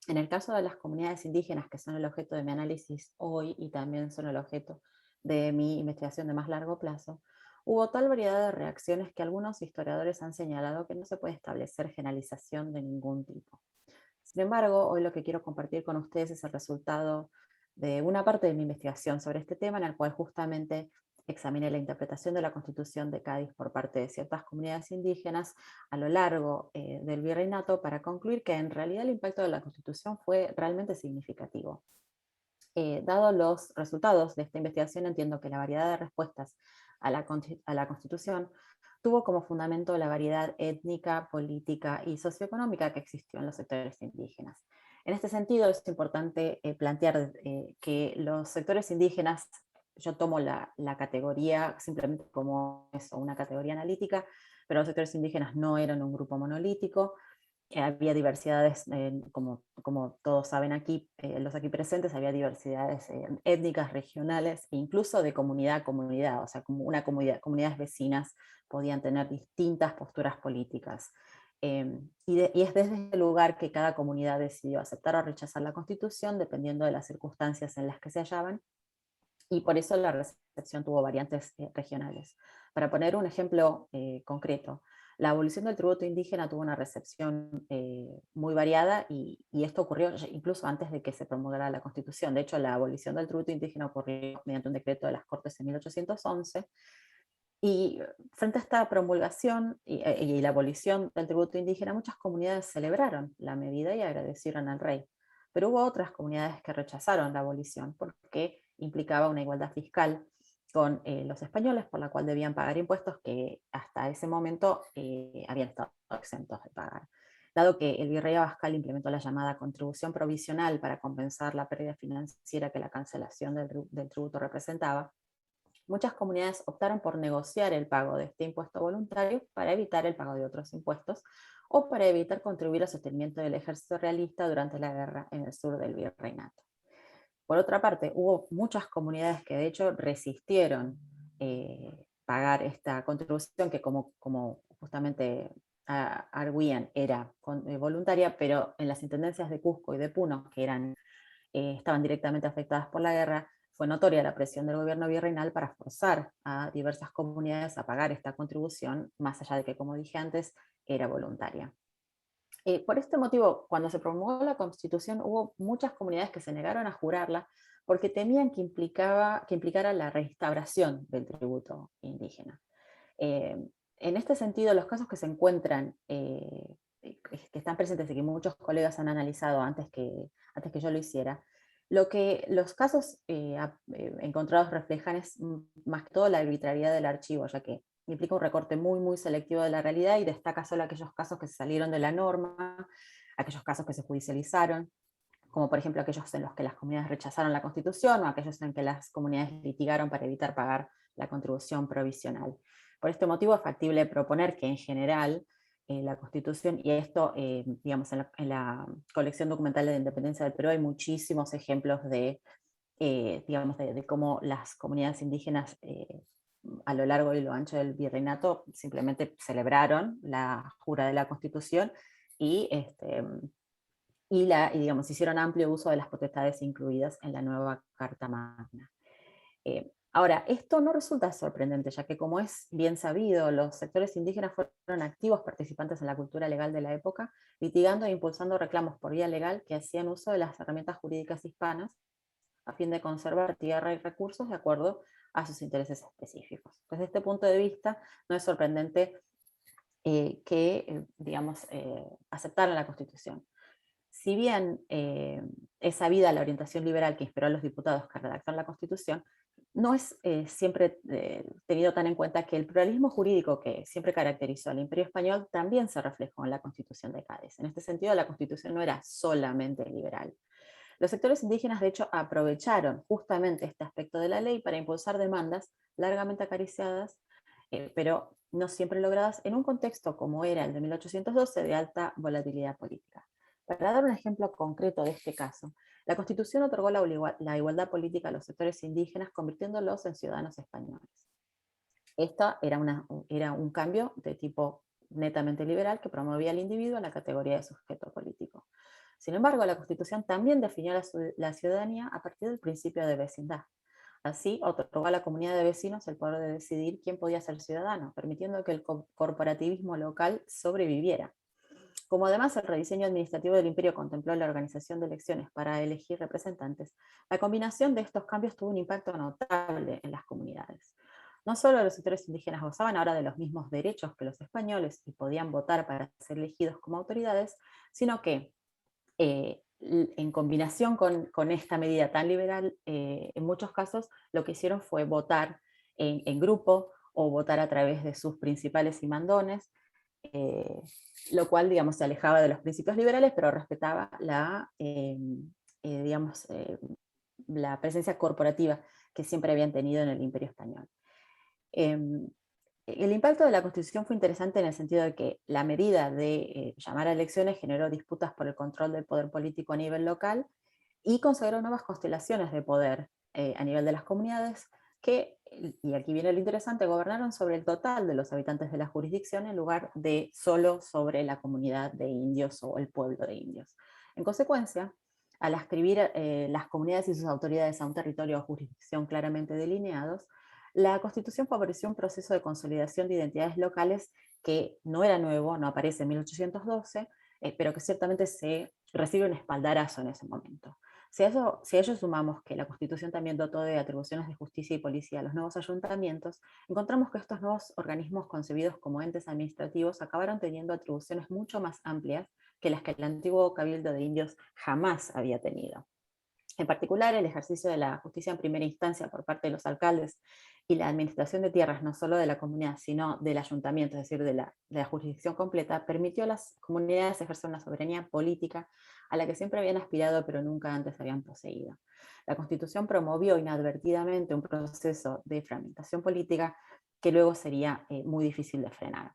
S4: En el caso de las comunidades indígenas, que son el objeto de mi análisis hoy y también son el objeto de mi investigación de más largo plazo, hubo tal variedad de reacciones que algunos historiadores han señalado que no se puede establecer generalización de ningún tipo. Sin embargo, hoy lo que quiero compartir con ustedes es el resultado de una parte de mi investigación sobre este tema, en el cual justamente examiné la interpretación de la Constitución de Cádiz por parte de ciertas comunidades indígenas a lo largo del virreinato, para concluir que en realidad el impacto de la Constitución fue realmente significativo. Dado los resultados de esta investigación, entiendo que la variedad de respuestas a la Constitución tuvo como fundamento la variedad étnica, política y socioeconómica que existió en los sectores indígenas. En este sentido, es importante plantear que los sectores indígenas, yo tomo la categoría simplemente como eso, una categoría analítica, pero los sectores indígenas no eran un grupo monolítico. Había diversidades, como todos saben aquí, los aquí presentes, había diversidades étnicas, regionales, e incluso de comunidad a comunidad, o sea, como una comunidades vecinas podían tener distintas posturas políticas. Y es desde el lugar que cada comunidad decidió aceptar o rechazar la Constitución, dependiendo de las circunstancias en las que se hallaban, y por eso la recepción tuvo variantes regionales. Para poner un ejemplo concreto, la abolición del tributo indígena tuvo una recepción muy variada, y esto ocurrió incluso antes de que se promulgara la Constitución. De hecho, la abolición del tributo indígena ocurrió mediante un decreto de las Cortes en 1811, y frente a esta promulgación y la abolición del tributo indígena, muchas comunidades celebraron la medida y agradecieron al rey. Pero hubo otras comunidades que rechazaron la abolición porque implicaba una igualdad fiscal con los españoles, por la cual debían pagar impuestos que hasta ese momento habían estado exentos de pagar. Dado que el virrey Abascal implementó la llamada contribución provisional para compensar la pérdida financiera que la cancelación del tributo representaba, muchas comunidades optaron por negociar el pago de este impuesto voluntario para evitar el pago de otros impuestos, o para evitar contribuir al sostenimiento del ejército realista durante la guerra en el sur del virreinato. Por otra parte, hubo muchas comunidades que de hecho resistieron pagar esta contribución, que como justamente arguían era voluntaria, pero en las intendencias de Cusco y de Puno, que estaban directamente afectadas por la guerra, fue notoria la presión del gobierno virreinal para forzar a diversas comunidades a pagar esta contribución, más allá de que, como dije antes, era voluntaria. Por este motivo, cuando se promulgó la Constitución, hubo muchas comunidades que se negaron a jurarla porque temían que implicara la reinstauración del tributo indígena. En este sentido, los casos que se encuentran, que están presentes y que muchos colegas han analizado antes que yo lo hiciera, lo que los casos encontrados reflejan es más que todo la arbitrariedad del archivo, ya que implica un recorte muy selectivo de la realidad y destaca solo aquellos casos que se salieron de la norma, aquellos casos que se judicializaron, como por ejemplo aquellos en los que las comunidades rechazaron la Constitución, o aquellos en que las comunidades litigaron para evitar pagar la contribución provisional. Por este motivo es factible proponer que en general la Constitución, y esto digamos en la colección documental de la independencia del Perú hay muchísimos ejemplos de cómo las comunidades indígenas a lo largo y lo ancho del virreinato simplemente celebraron la jura de la Constitución y, digamos, hicieron amplio uso de las potestades incluidas en la nueva Carta Magna. Ahora, esto no resulta sorprendente, ya que como es bien sabido, los sectores indígenas fueron activos participantes en la cultura legal de la época, litigando e impulsando reclamos por vía legal que hacían uso de las herramientas jurídicas hispanas a fin de conservar tierra y recursos de acuerdo a sus intereses específicos. Desde este punto de vista, no es sorprendente digamos, aceptaran la Constitución. Si bien es sabida la orientación liberal que inspiró a los diputados que redactaron la Constitución, no es siempre tenido tan en cuenta que el pluralismo jurídico que siempre caracterizó al Imperio Español también se reflejó en la Constitución de Cádiz. En este sentido, la Constitución no era solamente liberal. Los sectores indígenas, de hecho, aprovecharon justamente este aspecto de la ley para impulsar demandas largamente acariciadas, pero no siempre logradas en un contexto como era el de 1812 de alta volatilidad política. Para dar un ejemplo concreto de este caso, la Constitución otorgó la igualdad política a los sectores indígenas, convirtiéndolos en ciudadanos españoles. Esto era un cambio de tipo netamente liberal que promovía al individuo en la categoría de sujeto político. Sin embargo, la Constitución también definió la ciudadanía a partir del principio de vecindad. Así, otorgó a la comunidad de vecinos el poder de decidir quién podía ser ciudadano, permitiendo que el corporativismo local sobreviviera. Como además el rediseño administrativo del imperio contempló la organización de elecciones para elegir representantes, la combinación de estos cambios tuvo un impacto notable en las comunidades. No solo los sectores indígenas gozaban ahora de los mismos derechos que los españoles y podían votar para ser elegidos como autoridades, sino que en combinación con esta medida tan liberal, en muchos casos lo que hicieron fue votar en grupo o votar a través de sus principales y mandones, lo cual, digamos, se alejaba de los principios liberales, pero respetaba digamos, la presencia corporativa que siempre habían tenido en el Imperio Español. El impacto de la Constitución fue interesante en el sentido de que la medida de llamar a elecciones generó disputas por el control del poder político a nivel local y consagró nuevas constelaciones de poder a nivel de las comunidades que, y aquí viene lo interesante, gobernaron sobre el total de los habitantes de la jurisdicción en lugar de solo sobre la comunidad de indios o el pueblo de indios. En consecuencia, al adscribir las comunidades y sus autoridades a un territorio o jurisdicción claramente delineados, la Constitución favoreció un proceso de consolidación de identidades locales que no era nuevo, no aparece en 1812, pero que ciertamente se recibe un espaldarazo en ese momento. Si a ello sumamos que la Constitución también dotó de atribuciones de justicia y policía a los nuevos ayuntamientos, encontramos que estos nuevos organismos concebidos como entes administrativos acabaron teniendo atribuciones mucho más amplias que las que el antiguo Cabildo de Indios jamás había tenido. En particular, el ejercicio de la justicia en primera instancia por parte de los alcaldes y la administración de tierras, no solo de la comunidad, sino del ayuntamiento, es decir, de la jurisdicción completa, permitió a las comunidades ejercer una soberanía política a la que siempre habían aspirado, pero nunca antes habían poseído. La Constitución promovió inadvertidamente un proceso de fragmentación política que luego sería muy difícil de frenar.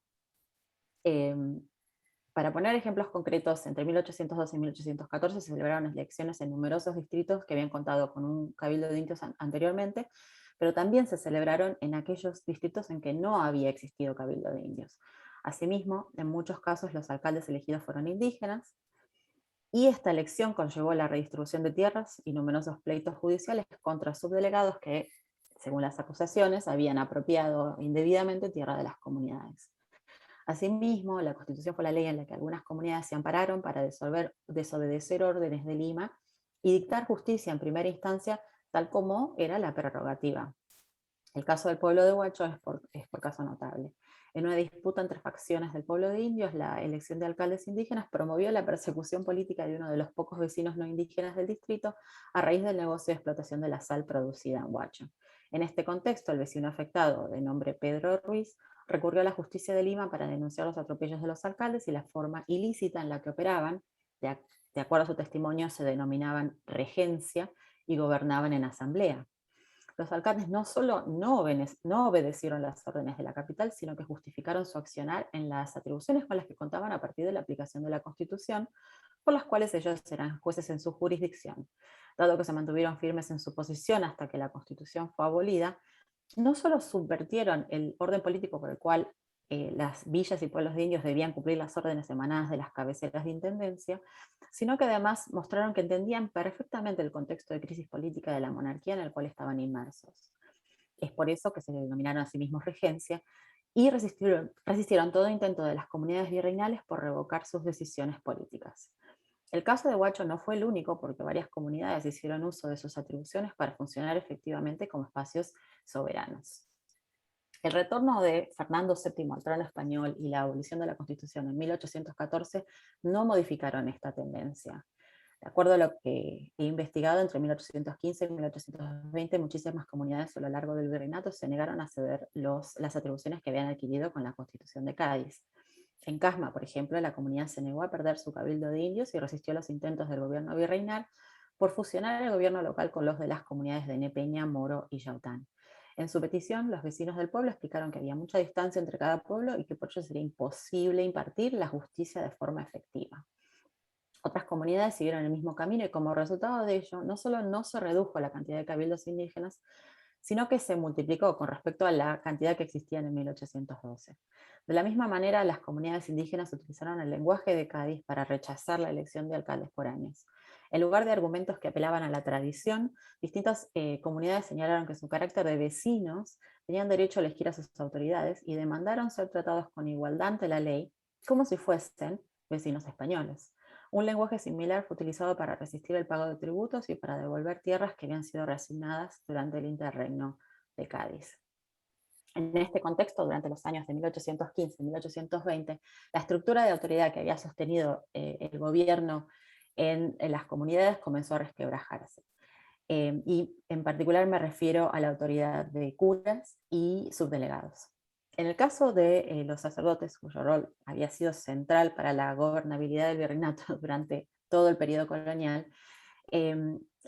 S4: Para poner ejemplos concretos, entre 1812 y 1814 se celebraron elecciones en numerosos distritos que habían contado con un cabildo de indios anteriormente, pero también se celebraron en aquellos distritos en que no había existido cabildo de indios. Asimismo, en muchos casos los alcaldes elegidos fueron indígenas, y esta elección conllevó la redistribución de tierras y numerosos pleitos judiciales contra subdelegados que, según las acusaciones, habían apropiado indebidamente tierra de las comunidades. Asimismo, la Constitución fue la ley en la que algunas comunidades se ampararon para desobedecer órdenes de Lima y dictar justicia en primera instancia, tal como era la prerrogativa. El caso del pueblo de Huacho es por caso notable. En una disputa entre facciones del pueblo de indios, la elección de alcaldes indígenas promovió la persecución política de uno de los pocos vecinos no indígenas del distrito a raíz del negocio de explotación de la sal producida en Huacho. En este contexto, el vecino afectado, de nombre Pedro Ruiz, recurrió a la justicia de Lima para denunciar los atropellos de los alcaldes y la forma ilícita en la que operaban. De acuerdo a su testimonio, se denominaban regencia y gobernaban en asamblea. Los alcaldes no solo no obedecieron las órdenes de la capital, sino que justificaron su accionar en las atribuciones con las que contaban a partir de la aplicación de la Constitución, por las cuales ellos eran jueces en su jurisdicción. Dado que se mantuvieron firmes en su posición hasta que la Constitución fue abolida, no solo subvertieron el orden político por el cual las villas y pueblos de indios debían cumplir las órdenes emanadas de las cabeceras de intendencia, sino que además mostraron que entendían perfectamente el contexto de crisis política de la monarquía en el cual estaban inmersos. Es por eso que se denominaron a sí mismos regencia y resistieron todo intento de las comunidades virreinales por revocar sus decisiones políticas. El caso de Huacho no fue el único, porque varias comunidades hicieron uso de sus atribuciones para funcionar efectivamente como espacios soberanos. El retorno de Fernando VII al trono español y la abolición de la Constitución en 1814 no modificaron esta tendencia. De acuerdo a lo que he investigado, entre 1815 y 1820, muchísimas comunidades a lo largo del virreinato se negaron a ceder las atribuciones que habían adquirido con la Constitución de Cádiz. En Casma, por ejemplo, la comunidad se negó a perder su cabildo de indios y resistió los intentos del gobierno virreinal por fusionar el gobierno local con los de las comunidades de Nepeña, Moro y Yaután. En su petición, los vecinos del pueblo explicaron que había mucha distancia entre cada pueblo y que por ello sería imposible impartir la justicia de forma efectiva. Otras comunidades siguieron el mismo camino y como resultado de ello, no solo no se redujo la cantidad de cabildos indígenas, sino que se multiplicó con respecto a la cantidad que existían en 1812. De la misma manera, las comunidades indígenas utilizaron el lenguaje de Cádiz para rechazar la elección de alcaldes foráneos. En lugar de argumentos que apelaban a la tradición, distintas comunidades señalaron que su carácter de vecinos tenían derecho a elegir a sus autoridades y demandaron ser tratados con igualdad ante la ley, como si fuesen vecinos españoles. Un lenguaje similar fue utilizado para resistir el pago de tributos y para devolver tierras que habían sido reasignadas durante el interregno de Cádiz. En este contexto, durante los años de 1815 y 1820, la estructura de autoridad que había sostenido el gobierno en las comunidades comenzó a resquebrajarse. Y en particular me refiero a la autoridad de curas y subdelegados. En el caso de los sacerdotes, cuyo rol había sido central para la gobernabilidad del virreinato durante todo el periodo colonial,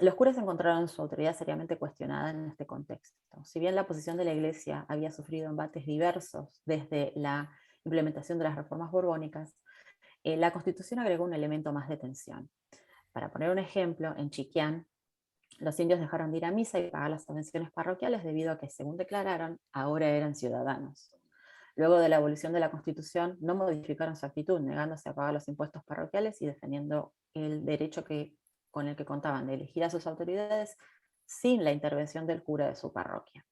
S4: los curas encontraron su autoridad seriamente cuestionada en este contexto. Si bien la posición de la Iglesia había sufrido embates diversos desde la implementación de las reformas borbónicas, la Constitución agregó un elemento más de tensión. Para poner un ejemplo, en Chiquián, los indios dejaron de ir a misa y pagar las atenciones parroquiales debido a que, según declararon, ahora eran ciudadanos. Luego de la abolición de la Constitución, no modificaron su actitud, negándose a pagar los impuestos parroquiales y defendiendo el derecho con el que contaban de elegir a sus autoridades sin la intervención del cura de su parroquia.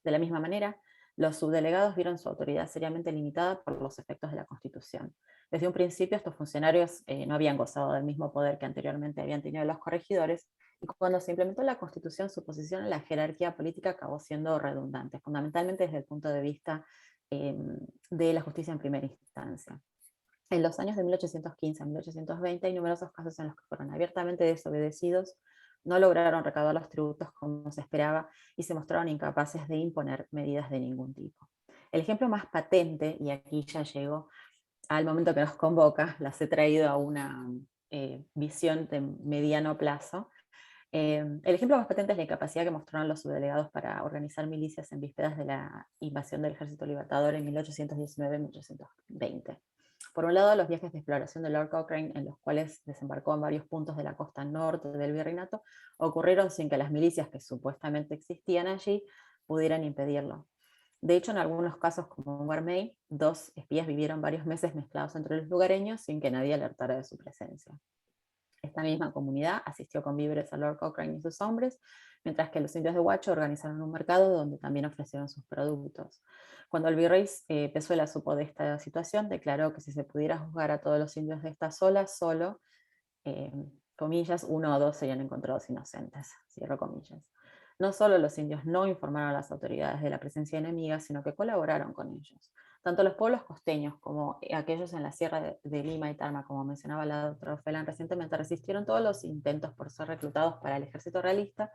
S4: De la misma manera, los subdelegados vieron su autoridad seriamente limitada por los efectos de la Constitución. Desde un principio, estos funcionarios no habían gozado del mismo poder que anteriormente habían tenido los corregidores, y cuando se implementó la Constitución, su posición en la jerarquía política acabó siendo redundante, fundamentalmente desde el punto de vista de la justicia en primera instancia. En los años de 1815 a 1820 hay numerosos casos en los que fueron abiertamente desobedecidos, no lograron recaudar los tributos como se esperaba y se mostraron incapaces de imponer medidas de ningún tipo. El ejemplo más patente, y aquí ya llego al momento que nos convoca, las he traído a una visión de mediano plazo. El ejemplo más patente es la incapacidad que mostraron los subdelegados para organizar milicias en vísperas de la invasión del Ejército Libertador en 1819-1820. Por un lado, los viajes de exploración de Lord Cochrane, en los cuales desembarcó en varios puntos de la costa norte del virreinato, ocurrieron sin que las milicias que supuestamente existían allí pudieran impedirlo. De hecho, en algunos casos, como en Guarmey, 2 espías vivieron varios meses mezclados entre los lugareños sin que nadie alertara de su presencia. Esta misma comunidad asistió con víveres a Lord Cochrane y sus hombres, mientras que los indios de Huacho organizaron un mercado donde también ofrecieron sus productos. Cuando el virrey Pezuela supo de esta situación, declaró que si se pudiera juzgar a todos los indios de esta sola, solo, comillas, 1 o 2 serían encontrados inocentes, cierro comillas. No solo los indios no informaron a las autoridades de la presencia enemiga, sino que colaboraron con ellos. Tanto los pueblos costeños como aquellos en la sierra de Lima y Tarma, como mencionaba la doctora Ofelán recientemente, resistieron todos los intentos por ser reclutados para el ejército realista,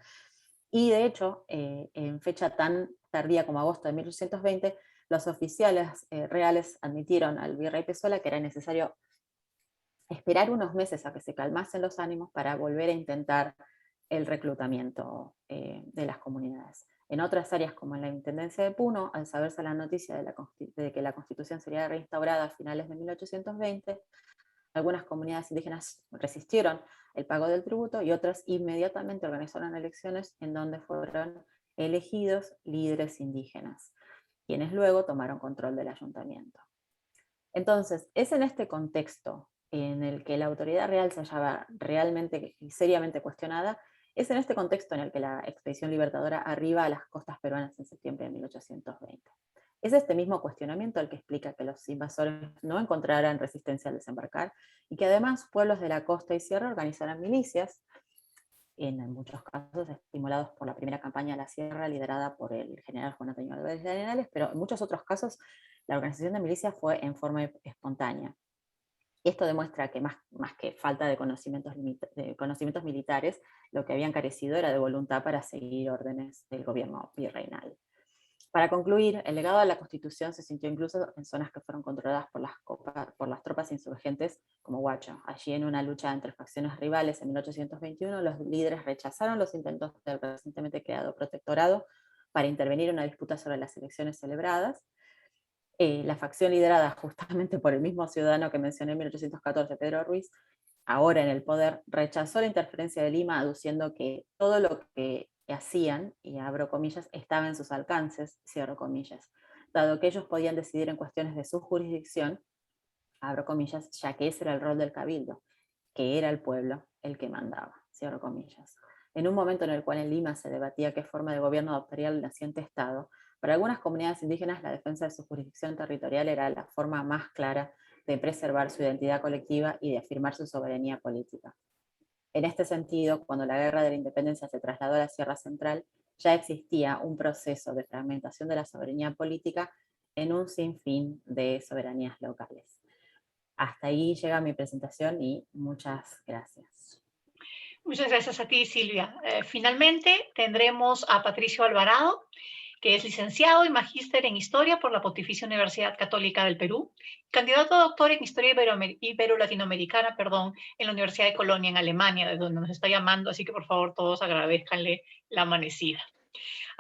S4: y de hecho, en fecha tan tardía como agosto de 1820, los oficiales reales admitieron al virrey Pezuela que era necesario esperar unos meses a que se calmasen los ánimos para volver a intentar el reclutamiento de las comunidades. En otras áreas, como en la Intendencia de Puno, al saberse la noticia de que la Constitución sería reinstaurada a finales de 1820, algunas comunidades indígenas resistieron el pago del tributo y otras inmediatamente organizaron elecciones en donde fueron elegidos líderes indígenas, quienes luego tomaron control del ayuntamiento. Entonces, es en este contexto en el que la autoridad real se hallaba realmente y seriamente cuestionada, es en este contexto en el que la expedición libertadora arriba a las costas peruanas en septiembre de 1820. Es este mismo cuestionamiento el que explica que los invasores no encontraran resistencia al desembarcar y que además pueblos de la costa y sierra organizaran milicias, en muchos casos estimulados por la primera campaña de la sierra liderada por el general Juan Antonio Álvarez de Arenales, pero en muchos otros casos la organización de milicias fue en forma espontánea. Y esto demuestra que más que falta de conocimientos militares, lo que habían carecido era de voluntad para seguir órdenes del gobierno virreinal. Para concluir, el legado de la Constitución se sintió incluso en zonas que fueron controladas por las tropas insurgentes como Huacho. Allí, en una lucha entre facciones rivales en 1821, los líderes rechazaron los intentos del recientemente creado protectorado para intervenir en una disputa sobre las elecciones celebradas. La facción liderada justamente por el mismo ciudadano que mencioné en 1814, Pedro Ruiz, ahora en el poder, rechazó la interferencia de Lima, aduciendo que todo lo que hacían, y abro comillas, estaba en sus alcances, cierro comillas, dado que ellos podían decidir en cuestiones de su jurisdicción, abro comillas, ya que ese era el rol del cabildo, que era el pueblo el que mandaba, cierro comillas. En un momento en el cual en Lima se debatía qué forma de gobierno adoptaría el naciente Estado, para algunas comunidades indígenas la defensa de su jurisdicción territorial era la forma más clara de preservar su identidad colectiva y de afirmar su soberanía política. En este sentido, cuando la Guerra de la Independencia se trasladó a la Sierra Central, ya existía un proceso de fragmentación de la soberanía política en un sinfín de soberanías locales. Hasta ahí llega mi presentación y muchas gracias.
S1: Muchas gracias a ti, Silvia. Finalmente tendremos a Patricio Alvarado, que es licenciado y magíster en Historia por la Pontificia Universidad Católica del Perú, candidato a doctor en Historia Ibero-Latinoamericana, en la Universidad de Colonia, en Alemania, de donde nos está llamando, así que por favor todos agradezcanle la amanecida.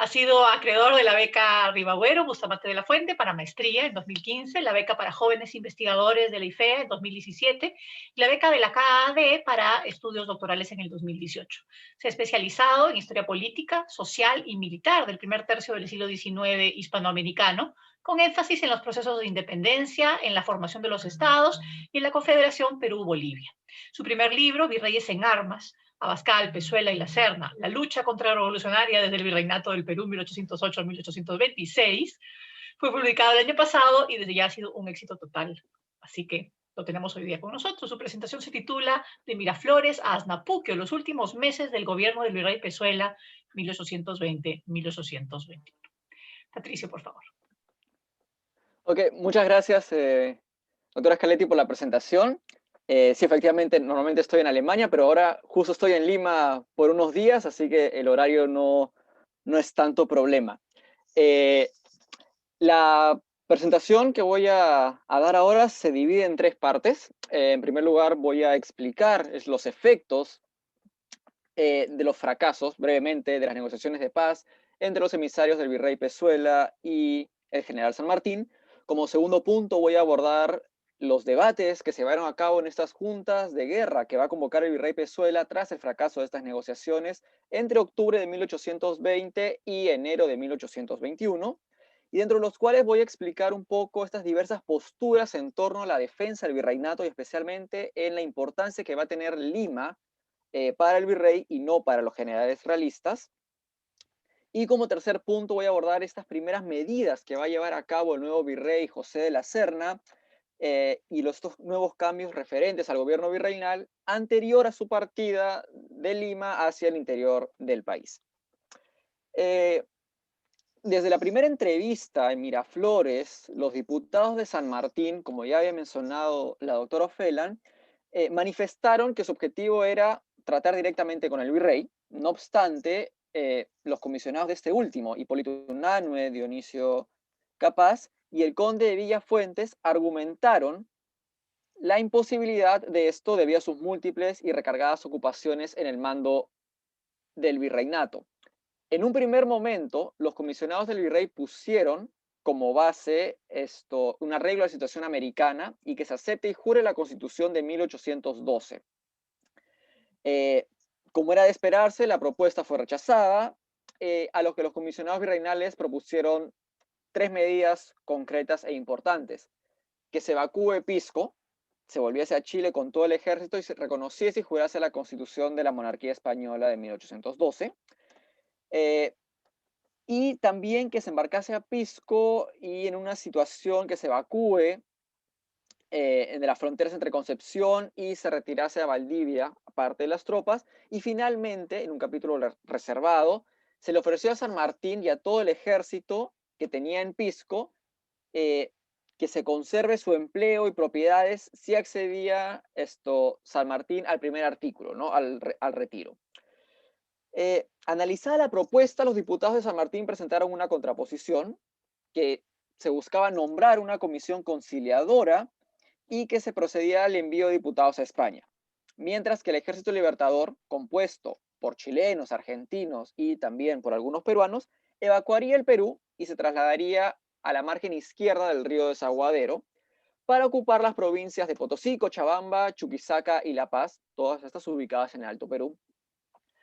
S1: Ha sido acreedor de la beca Ribagüero Bustamante de la Fuente para maestría en 2015, la beca para jóvenes investigadores de la IFEA en 2017 y la beca de la CAAD para estudios doctorales en el 2018. Se ha especializado en historia política, social y militar del primer tercio del siglo XIX hispanoamericano, con énfasis en los procesos de independencia, en la formación de los estados y en la Confederación Perú-Bolivia. Su primer libro, Virreyes en Armas, Abascal, Pezuela y la Serna, la lucha contrarrevolucionaria desde el Virreinato del Perú 1808 a 1826, fue publicado el año pasado y desde ya ha sido un éxito total. Así que lo tenemos hoy día con nosotros. Su presentación se titula De Miraflores a Aznapuquio, los últimos meses del gobierno del virrey Pezuela, 1820-1821. Patricio, por favor.
S5: Ok, muchas gracias, doctora Scaletti, por la presentación. Sí, efectivamente, normalmente estoy en Alemania, pero ahora justo estoy en Lima por unos días, así que el horario no es tanto problema. La presentación que voy a dar ahora se divide en tres partes. En primer lugar, voy a explicar los efectos de los fracasos, brevemente, de las negociaciones de paz entre los emisarios del virrey Pezuela y el general San Martín. Como segundo punto, voy a abordar los debates que se llevaron a cabo en estas juntas de guerra que va a convocar el virrey Pezuela tras el fracaso de estas negociaciones entre octubre de 1820 y enero de 1821, y dentro de los cuales voy a explicar un poco estas diversas posturas en torno a la defensa del virreinato y especialmente en la importancia que va a tener Lima para el virrey y no para los generales realistas. Y como tercer punto voy a abordar estas primeras medidas que va a llevar a cabo el nuevo virrey José de la Serna y estos nuevos cambios referentes al gobierno virreinal anterior a su partida de Lima hacia el interior del país. Desde la primera entrevista en Miraflores, los diputados de San Martín, como ya había mencionado la doctora Ofeland, manifestaron que su objetivo era tratar directamente con el virrey. No obstante, los comisionados de este último, Hipólito Unanue, Dionisio Capaz y el conde de Villafuentes, argumentaron la imposibilidad de esto debido a sus múltiples y recargadas ocupaciones en el mando del virreinato. En un primer momento, los comisionados del virrey pusieron como base un arreglo de la situación americana y que se acepte y jure la Constitución de 1812. Como era de esperarse, la propuesta fue rechazada a los que los comisionados virreinales propusieron 3 medidas concretas e importantes: que se evacúe Pisco, se volviese a Chile con todo el ejército y se reconociese y jurase la Constitución de la monarquía española de 1812. Y también que se embarcase a Pisco y en una situación que se evacúe de las fronteras entre Concepción y se retirase a Valdivia, aparte de las tropas. Y finalmente, en un capítulo reservado, se le ofreció a San Martín y a todo el ejército que tenía en Pisco que se conserve su empleo y propiedades si accedía San Martín al primer artículo, ¿no? al retiro. Analizada la propuesta, los diputados de San Martín presentaron una contraposición que se buscaba nombrar una comisión conciliadora y que se procedía al envío de diputados a España, mientras que el Ejército Libertador, compuesto por chilenos, argentinos y también por algunos peruanos, evacuaría el Perú y se trasladaría a la margen izquierda del río Desaguadero para ocupar las provincias de Potosí, Cochabamba, Chuquisaca y La Paz, todas estas ubicadas en el Alto Perú,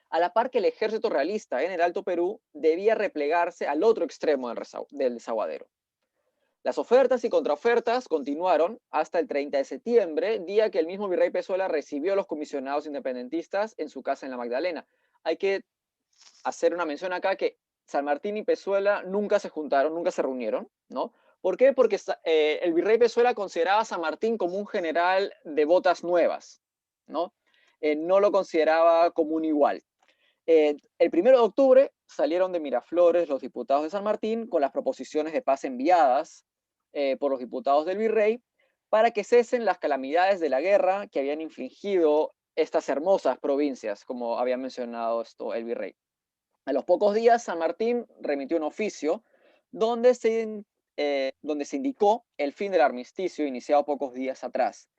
S5: a la par que el ejército realista en el Alto Perú debía replegarse al otro extremo del Desaguadero. Las ofertas y contraofertas continuaron hasta el 30 de septiembre, día que el mismo virrey Pezuela recibió a los comisionados independentistas en su casa en La Magdalena. Hay que hacer una mención acá que San Martín y Pezuela nunca se juntaron, nunca se reunieron, ¿no? ¿Por qué? Porque el virrey Pezuela consideraba a San Martín como un general de botas nuevas, ¿no? No lo consideraba como un igual. El 1 de octubre salieron de Miraflores los diputados de San Martín con las proposiciones de paz enviadas por los diputados del virrey para que cesen las calamidades de la guerra que habían infligido estas hermosas provincias, como había mencionado el virrey. A los pocos días, San Martín remitió un oficio donde se indicó el fin del armisticio iniciado pocos días atrás.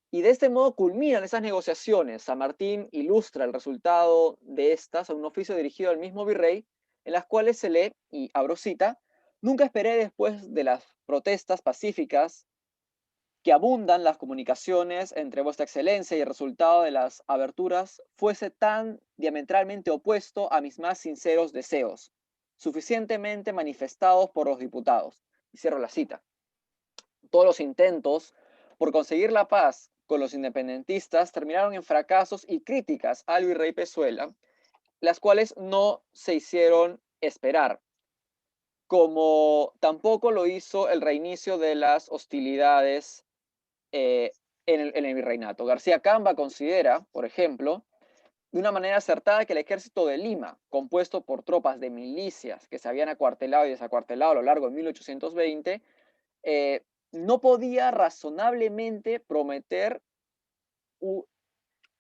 S5: Y de este modo culminan esas negociaciones. San Martín ilustra el resultado de estas a un oficio dirigido al mismo virrey, en las cuales se lee, y abro cita: "Nunca esperé, después de las protestas pacíficas que abundan las comunicaciones entre vuestra excelencia y el resultado de las aberturas fuese tan diametralmente opuesto a mis más sinceros deseos, suficientemente manifestados por los diputados". Y cierro la cita. Todos los intentos por conseguir la paz con los independentistas terminaron en fracasos y críticas al virrey Pezuela, las cuales no se hicieron esperar, como tampoco lo hizo el reinicio de las hostilidades en el virreinato. García Camba considera, por ejemplo, de una manera acertada, que el ejército de Lima, compuesto por tropas de milicias que se habían acuartelado y desacuartelado a lo largo de 1820, no podía razonablemente prometer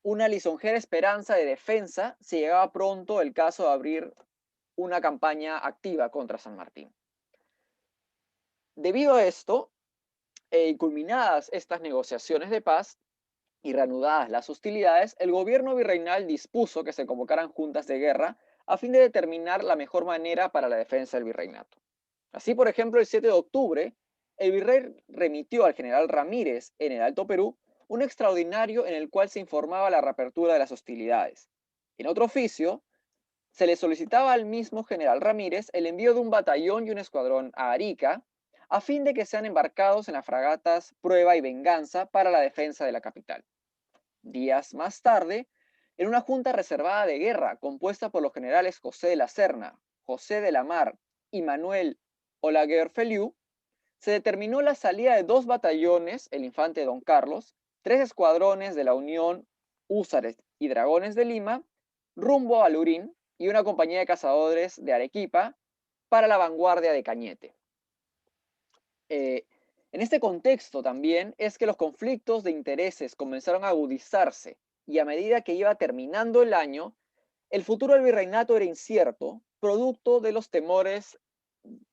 S5: una lisonjera esperanza de defensa si llegaba pronto el caso de abrir una campaña activa contra San Martín. Debido a esto, y culminadas estas negociaciones de paz y reanudadas las hostilidades, el gobierno virreinal dispuso que se convocaran juntas de guerra a fin de determinar la mejor manera para la defensa del virreinato. Así, por ejemplo, el 7 de octubre, el virrey remitió al general Ramírez en el Alto Perú un extraordinario en el cual se informaba la reapertura de las hostilidades. En otro oficio, se le solicitaba al mismo general Ramírez el envío de un batallón y un escuadrón a Arica, a fin de que sean embarcados en las fragatas Prueba y Venganza para la defensa de la capital. Días más tarde, en una junta reservada de guerra compuesta por los generales José de la Serna, José de la Mar y Manuel Olaguer-Feliu, se determinó la salida de 2 batallones, el infante Don Carlos, 3 escuadrones de la Unión Húsares y Dragones de Lima, rumbo a Lurín, y una compañía de cazadores de Arequipa para la vanguardia de Cañete. En este contexto también es que los conflictos de intereses comenzaron a agudizarse, y a medida que iba terminando el año, el futuro del virreinato era incierto, producto de los temores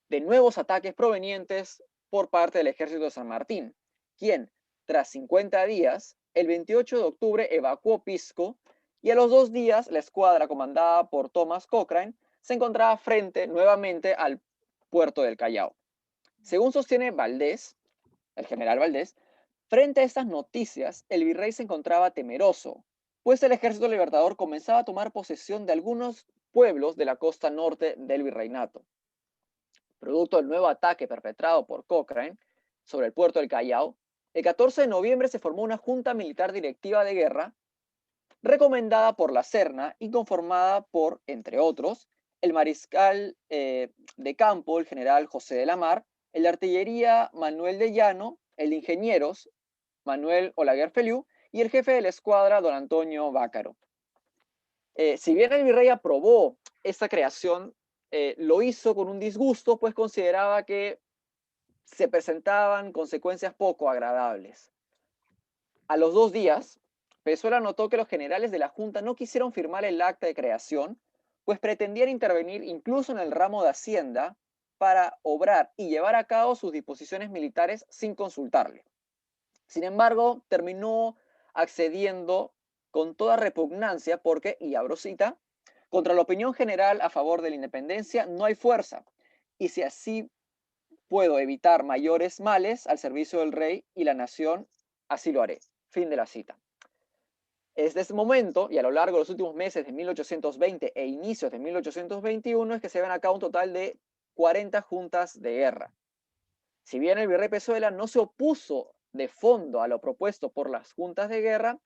S5: de nuevos ataques provenientes por parte del ejército de San Martín, quien, tras 50 días, el 28 de octubre evacuó Pisco, y a los 2 días la escuadra comandada por Thomas Cochrane se encontraba frente nuevamente al puerto del Callao. Según sostiene Valdés, el general Valdés, frente a estas noticias, el virrey se encontraba temeroso, pues el ejército libertador comenzaba a tomar posesión de algunos pueblos de la costa norte del virreinato. Producto del nuevo ataque perpetrado por Cochrane sobre el puerto del Callao, el 14 de noviembre se formó una junta militar directiva de guerra recomendada por la Serna y conformada por, entre otros, el mariscal de campo, el general José de la Mar, el de artillería Manuel de Llano, el de ingenieros Manuel Olaguer Feliú y el jefe de la escuadra don Antonio Bácaro. Si bien el virrey aprobó esta creación, lo hizo con un disgusto, pues consideraba que se presentaban consecuencias poco agradables. A los 2 días, Pezuela notó que los generales de la Junta no quisieron firmar el acta de creación, pues pretendían intervenir incluso en el ramo de Hacienda para obrar y llevar a cabo sus disposiciones militares sin consultarle. Sin embargo, terminó accediendo con toda repugnancia porque, y abro cita, contra la opinión general a favor de la independencia no hay fuerza, y si así puedo evitar mayores males al servicio del rey y la nación, así lo haré. Fin de la cita. Desde ese momento, y a lo largo de los últimos meses de 1820 e inicios de 1821, es que se llevan a cabo un total de 40 juntas de guerra. Si bien el virrey Pezuela no se opuso de fondo a lo propuesto por las juntas de guerra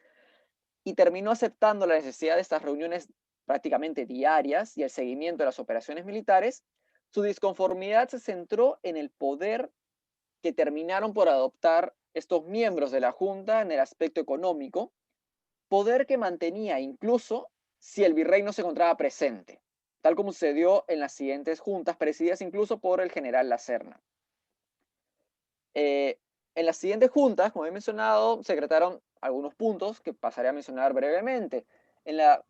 S5: y terminó aceptando la necesidad de estas reuniones prácticamente diarias y el seguimiento de las operaciones militares, su disconformidad se centró en el poder que terminaron por adoptar estos miembros de la Junta en el aspecto económico, poder que mantenía incluso si el virrey no se encontraba presente, tal como sucedió en las siguientes juntas, presididas incluso por el general La Serna. En las siguientes juntas, como he mencionado, se decretaron algunos puntos que pasaré a mencionar brevemente. En la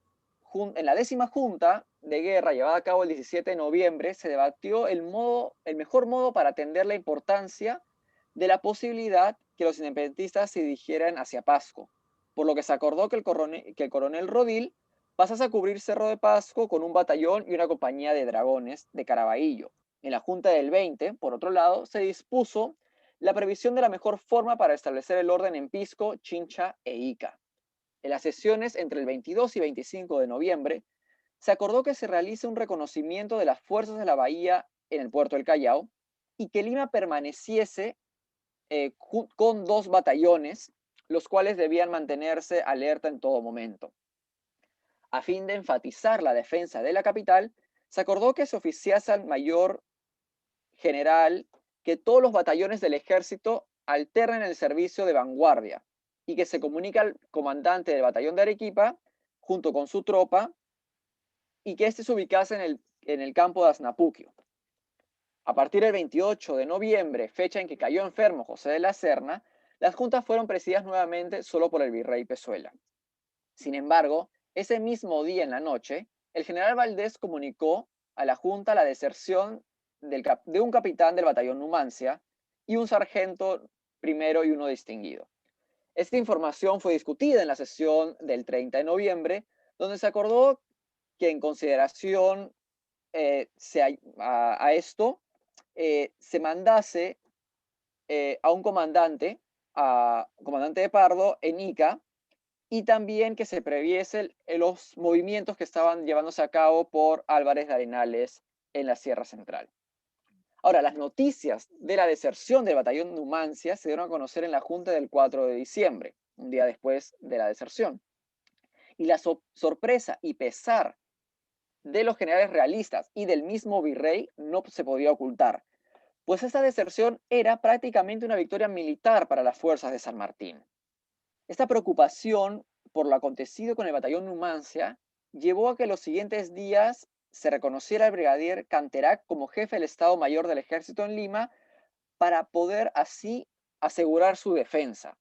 S5: 10ª junta de guerra llevada a cabo el 17 de noviembre se debatió el mejor modo para atender la importancia de la posibilidad que los independentistas se dirigieran hacia Pasco, por lo que se acordó que el coronel Rodil pasase a cubrir Cerro de Pasco con un batallón y una compañía de dragones de Caraballo. En la junta del 20, por otro lado, se dispuso la previsión de la mejor forma para establecer el orden en Pisco, Chincha e Ica. En las sesiones entre el 22 y 25 de noviembre, se acordó que se realice un reconocimiento de las fuerzas de la bahía en el puerto del Callao y que Lima permaneciese con 2 batallones, los cuales debían mantenerse alerta en todo momento. A fin de enfatizar la defensa de la capital, se acordó que se oficiase al mayor general que todos los batallones del ejército alternen el servicio de vanguardia y que se comunique al comandante del batallón de Arequipa junto con su tropa y que éste se ubicase en el campo de Asnapuquio. A partir del 28 de noviembre, fecha en que cayó enfermo José de la Serna, las juntas fueron presididas nuevamente solo por el virrey Pezuela. Sin embargo, ese mismo día en la noche, el general Valdés comunicó a la junta la deserción de un capitán del batallón Numancia y un sargento primero y uno distinguido. Esta información fue discutida en la sesión del 30 de noviembre, donde se acordó que en consideración a esto se mandase a un comandante de Pardo en Ica, y también que se previese los movimientos que estaban llevándose a cabo por Álvarez de Arenales en la Sierra Central. Ahora, las noticias de la deserción del batallón Numancia se dieron a conocer en la junta del 4 de diciembre, un día después de la deserción. Y la sorpresa y pesar de los generales realistas y del mismo virrey no se podía ocultar, pues esta deserción era prácticamente una victoria militar para las fuerzas de San Martín. Esta preocupación por lo acontecido con el batallón Numancia llevó a que los siguientes días se reconociera al brigadier Canterac como jefe del Estado Mayor del Ejército en Lima para poder así asegurar su defensa.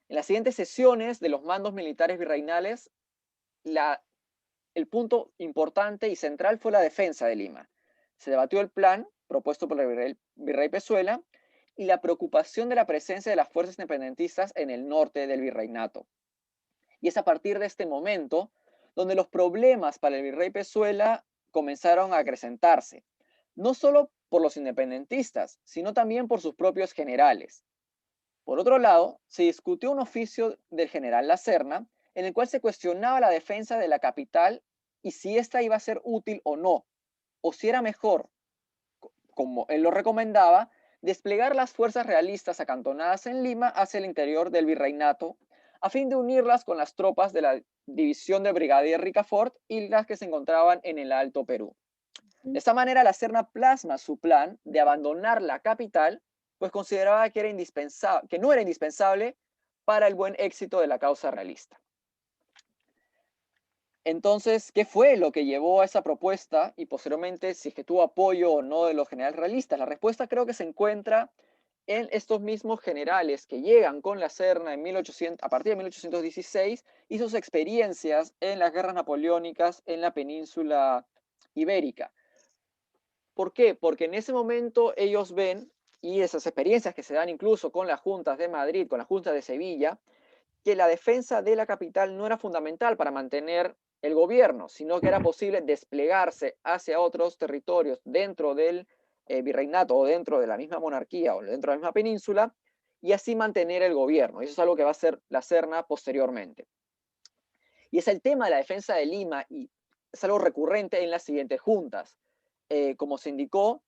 S5: En las siguientes sesiones de los mandos militares virreinales, el punto importante y central fue la defensa de Lima. Se debatió el plan propuesto por el virrey Pezuela y la preocupación de la presencia de las fuerzas independentistas en el norte del virreinato. Y es a partir de este momento donde los problemas para el virrey Pezuela comenzaron a acrecentarse, no solo por los independentistas, sino también por sus propios generales. Por otro lado, se discutió un oficio del general La Serna, en el cual se cuestionaba la defensa de la capital y si esta iba a ser útil o no, o si era mejor, como él lo recomendaba, desplegar las fuerzas realistas acantonadas en Lima hacia el interior del virreinato, a fin de unirlas con las tropas de la división del brigadier Ricafort y las que se encontraban en el Alto Perú. De esta manera, la Serna plasma su plan de abandonar la capital, pues consideraba que, que no era indispensable para el buen éxito de la causa realista. Entonces, ¿qué fue lo que llevó a esa propuesta? Y posteriormente, si es que tuvo apoyo o no de los generales realistas. La respuesta creo que se encuentra en estos mismos generales que llegan con la Serna a partir de 1816 y sus experiencias en las guerras napoleónicas en la península ibérica. ¿Por qué? Porque en ese momento ellos ven, y esas experiencias que se dan incluso con las juntas de Madrid, con las juntas de Sevilla, que la defensa de la capital no era fundamental para mantener el gobierno, sino que era posible desplegarse hacia otros territorios dentro del virreinato o dentro de la misma monarquía o dentro de la misma península y así mantener el gobierno. Y eso es algo que va a hacer la Serna posteriormente. Y es el tema de la defensa de Lima y es algo recurrente en las siguientes juntas. Como se indicó,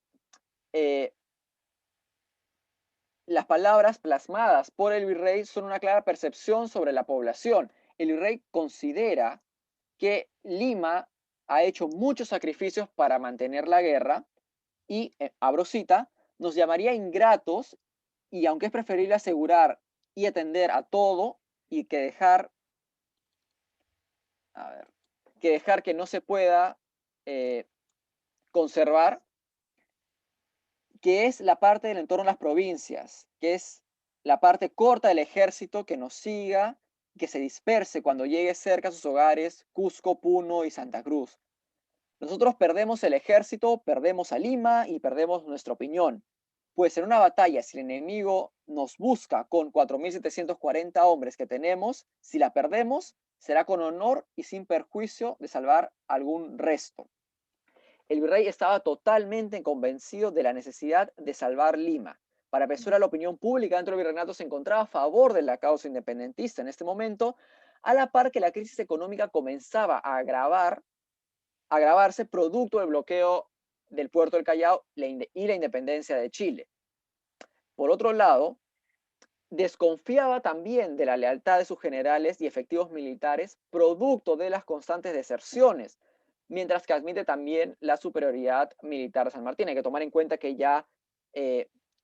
S5: las palabras plasmadas por el virrey son una clara percepción sobre la población. El virrey considera que Lima ha hecho muchos sacrificios para mantener la guerra y, abro cita, nos llamaría ingratos y aunque es preferible asegurar y atender a todo y que dejar que no se pueda conservar, que es la parte del entorno de las provincias, que es la parte corta del ejército que nos siga, que se disperse cuando llegue cerca a sus hogares, Cusco, Puno y Santa Cruz. Nosotros perdemos el ejército, perdemos a Lima y perdemos nuestra opinión. Pues en una batalla, si el enemigo nos busca con 4.740 hombres que tenemos, si la perdemos, será con honor y sin perjuicio de salvar algún resto. El virrey estaba totalmente convencido de la necesidad de salvar Lima. Para apresurar la opinión pública dentro del virreinato se encontraba a favor de la causa independentista en este momento, a la par que la crisis económica comenzaba a agravarse producto del bloqueo del puerto del Callao y la independencia de Chile. Por otro lado, desconfiaba también de la lealtad de sus generales y efectivos militares, producto de las constantes deserciones, mientras que admite también la superioridad militar de San Martín. Hay que tomar en cuenta que ya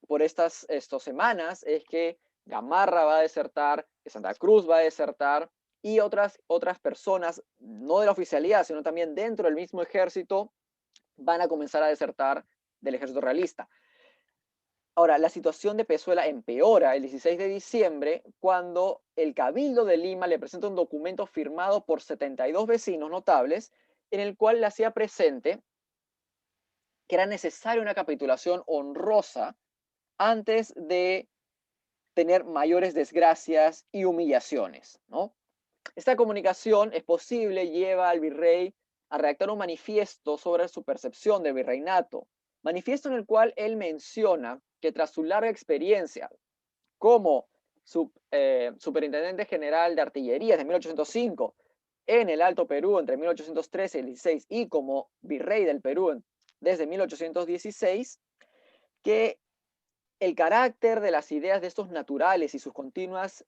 S5: por estas semanas es que Gamarra va a desertar, que Santa Cruz va a desertar y otras personas, no de la oficialidad, sino también dentro del mismo ejército, van a comenzar a desertar del ejército realista. Ahora, la situación de Pezuela empeora el 16 de diciembre cuando el Cabildo de Lima le presenta un documento firmado por 72 vecinos notables en el cual le hacía presente que era necesaria una capitulación honrosa antes de tener mayores desgracias y humillaciones, ¿no? Esta comunicación es posible, lleva al virrey a redactar un manifiesto sobre su percepción del virreinato, manifiesto en el cual él menciona que tras su larga experiencia como superintendente general de artillería desde 1805 en el Alto Perú entre 1813 y 16 y como virrey del Perú desde 1816, que el carácter de las ideas de estos naturales y sus continuas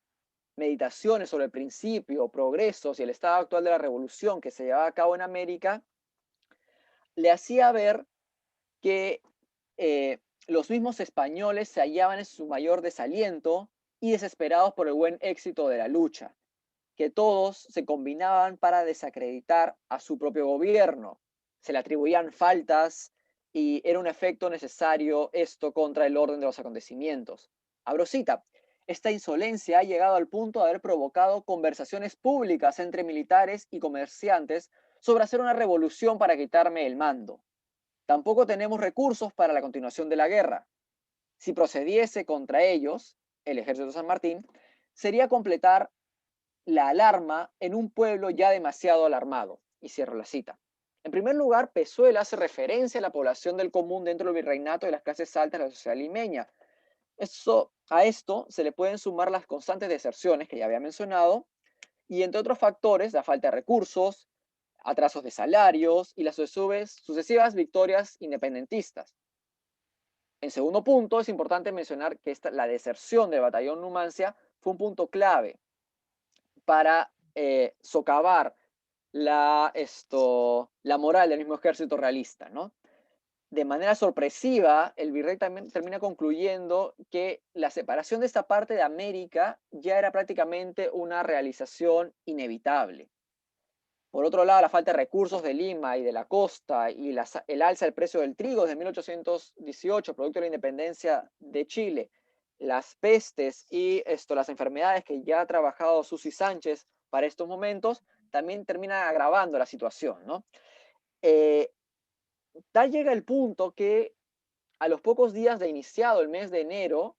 S5: meditaciones sobre el principio, progresos y el estado actual de la revolución que se llevaba a cabo en América, le hacía ver que los mismos españoles se hallaban en su mayor desaliento y desesperados por el buen éxito de la lucha, que todos se combinaban para desacreditar a su propio gobierno, se le atribuían faltas y era un efecto necesario esto contra el orden de los acontecimientos. Abro cita. Esta insolencia ha llegado al punto de haber provocado conversaciones públicas entre militares y comerciantes sobre hacer una revolución para quitarme el mando. Tampoco tenemos recursos para la continuación de la guerra. Si procediese contra ellos, el ejército de San Martín, sería completar la alarma en un pueblo ya demasiado alarmado. Y cierro la cita. En primer lugar, Pezuela hace referencia a la población del común dentro del virreinato de las clases altas de la sociedad limeña. A esto se le pueden sumar las constantes deserciones que ya había mencionado y entre otros factores, la falta de recursos, atrasos de salarios y las sucesivas victorias independentistas. En segundo punto, es importante mencionar que la deserción del batallón Numancia fue un punto clave para socavar la moral del mismo ejército realista, ¿no? De manera sorpresiva, el virrey también termina concluyendo que la separación de esta parte de América ya era prácticamente una realización inevitable. Por otro lado, la falta de recursos de Lima y de la costa y el alza del precio del trigo desde 1818, producto de la independencia de Chile, las pestes y las enfermedades que ya ha trabajado Susi Sánchez para estos momentos, también terminan agravando la situación, ¿no? Tal llega el punto que a los pocos días de iniciado el mes de enero,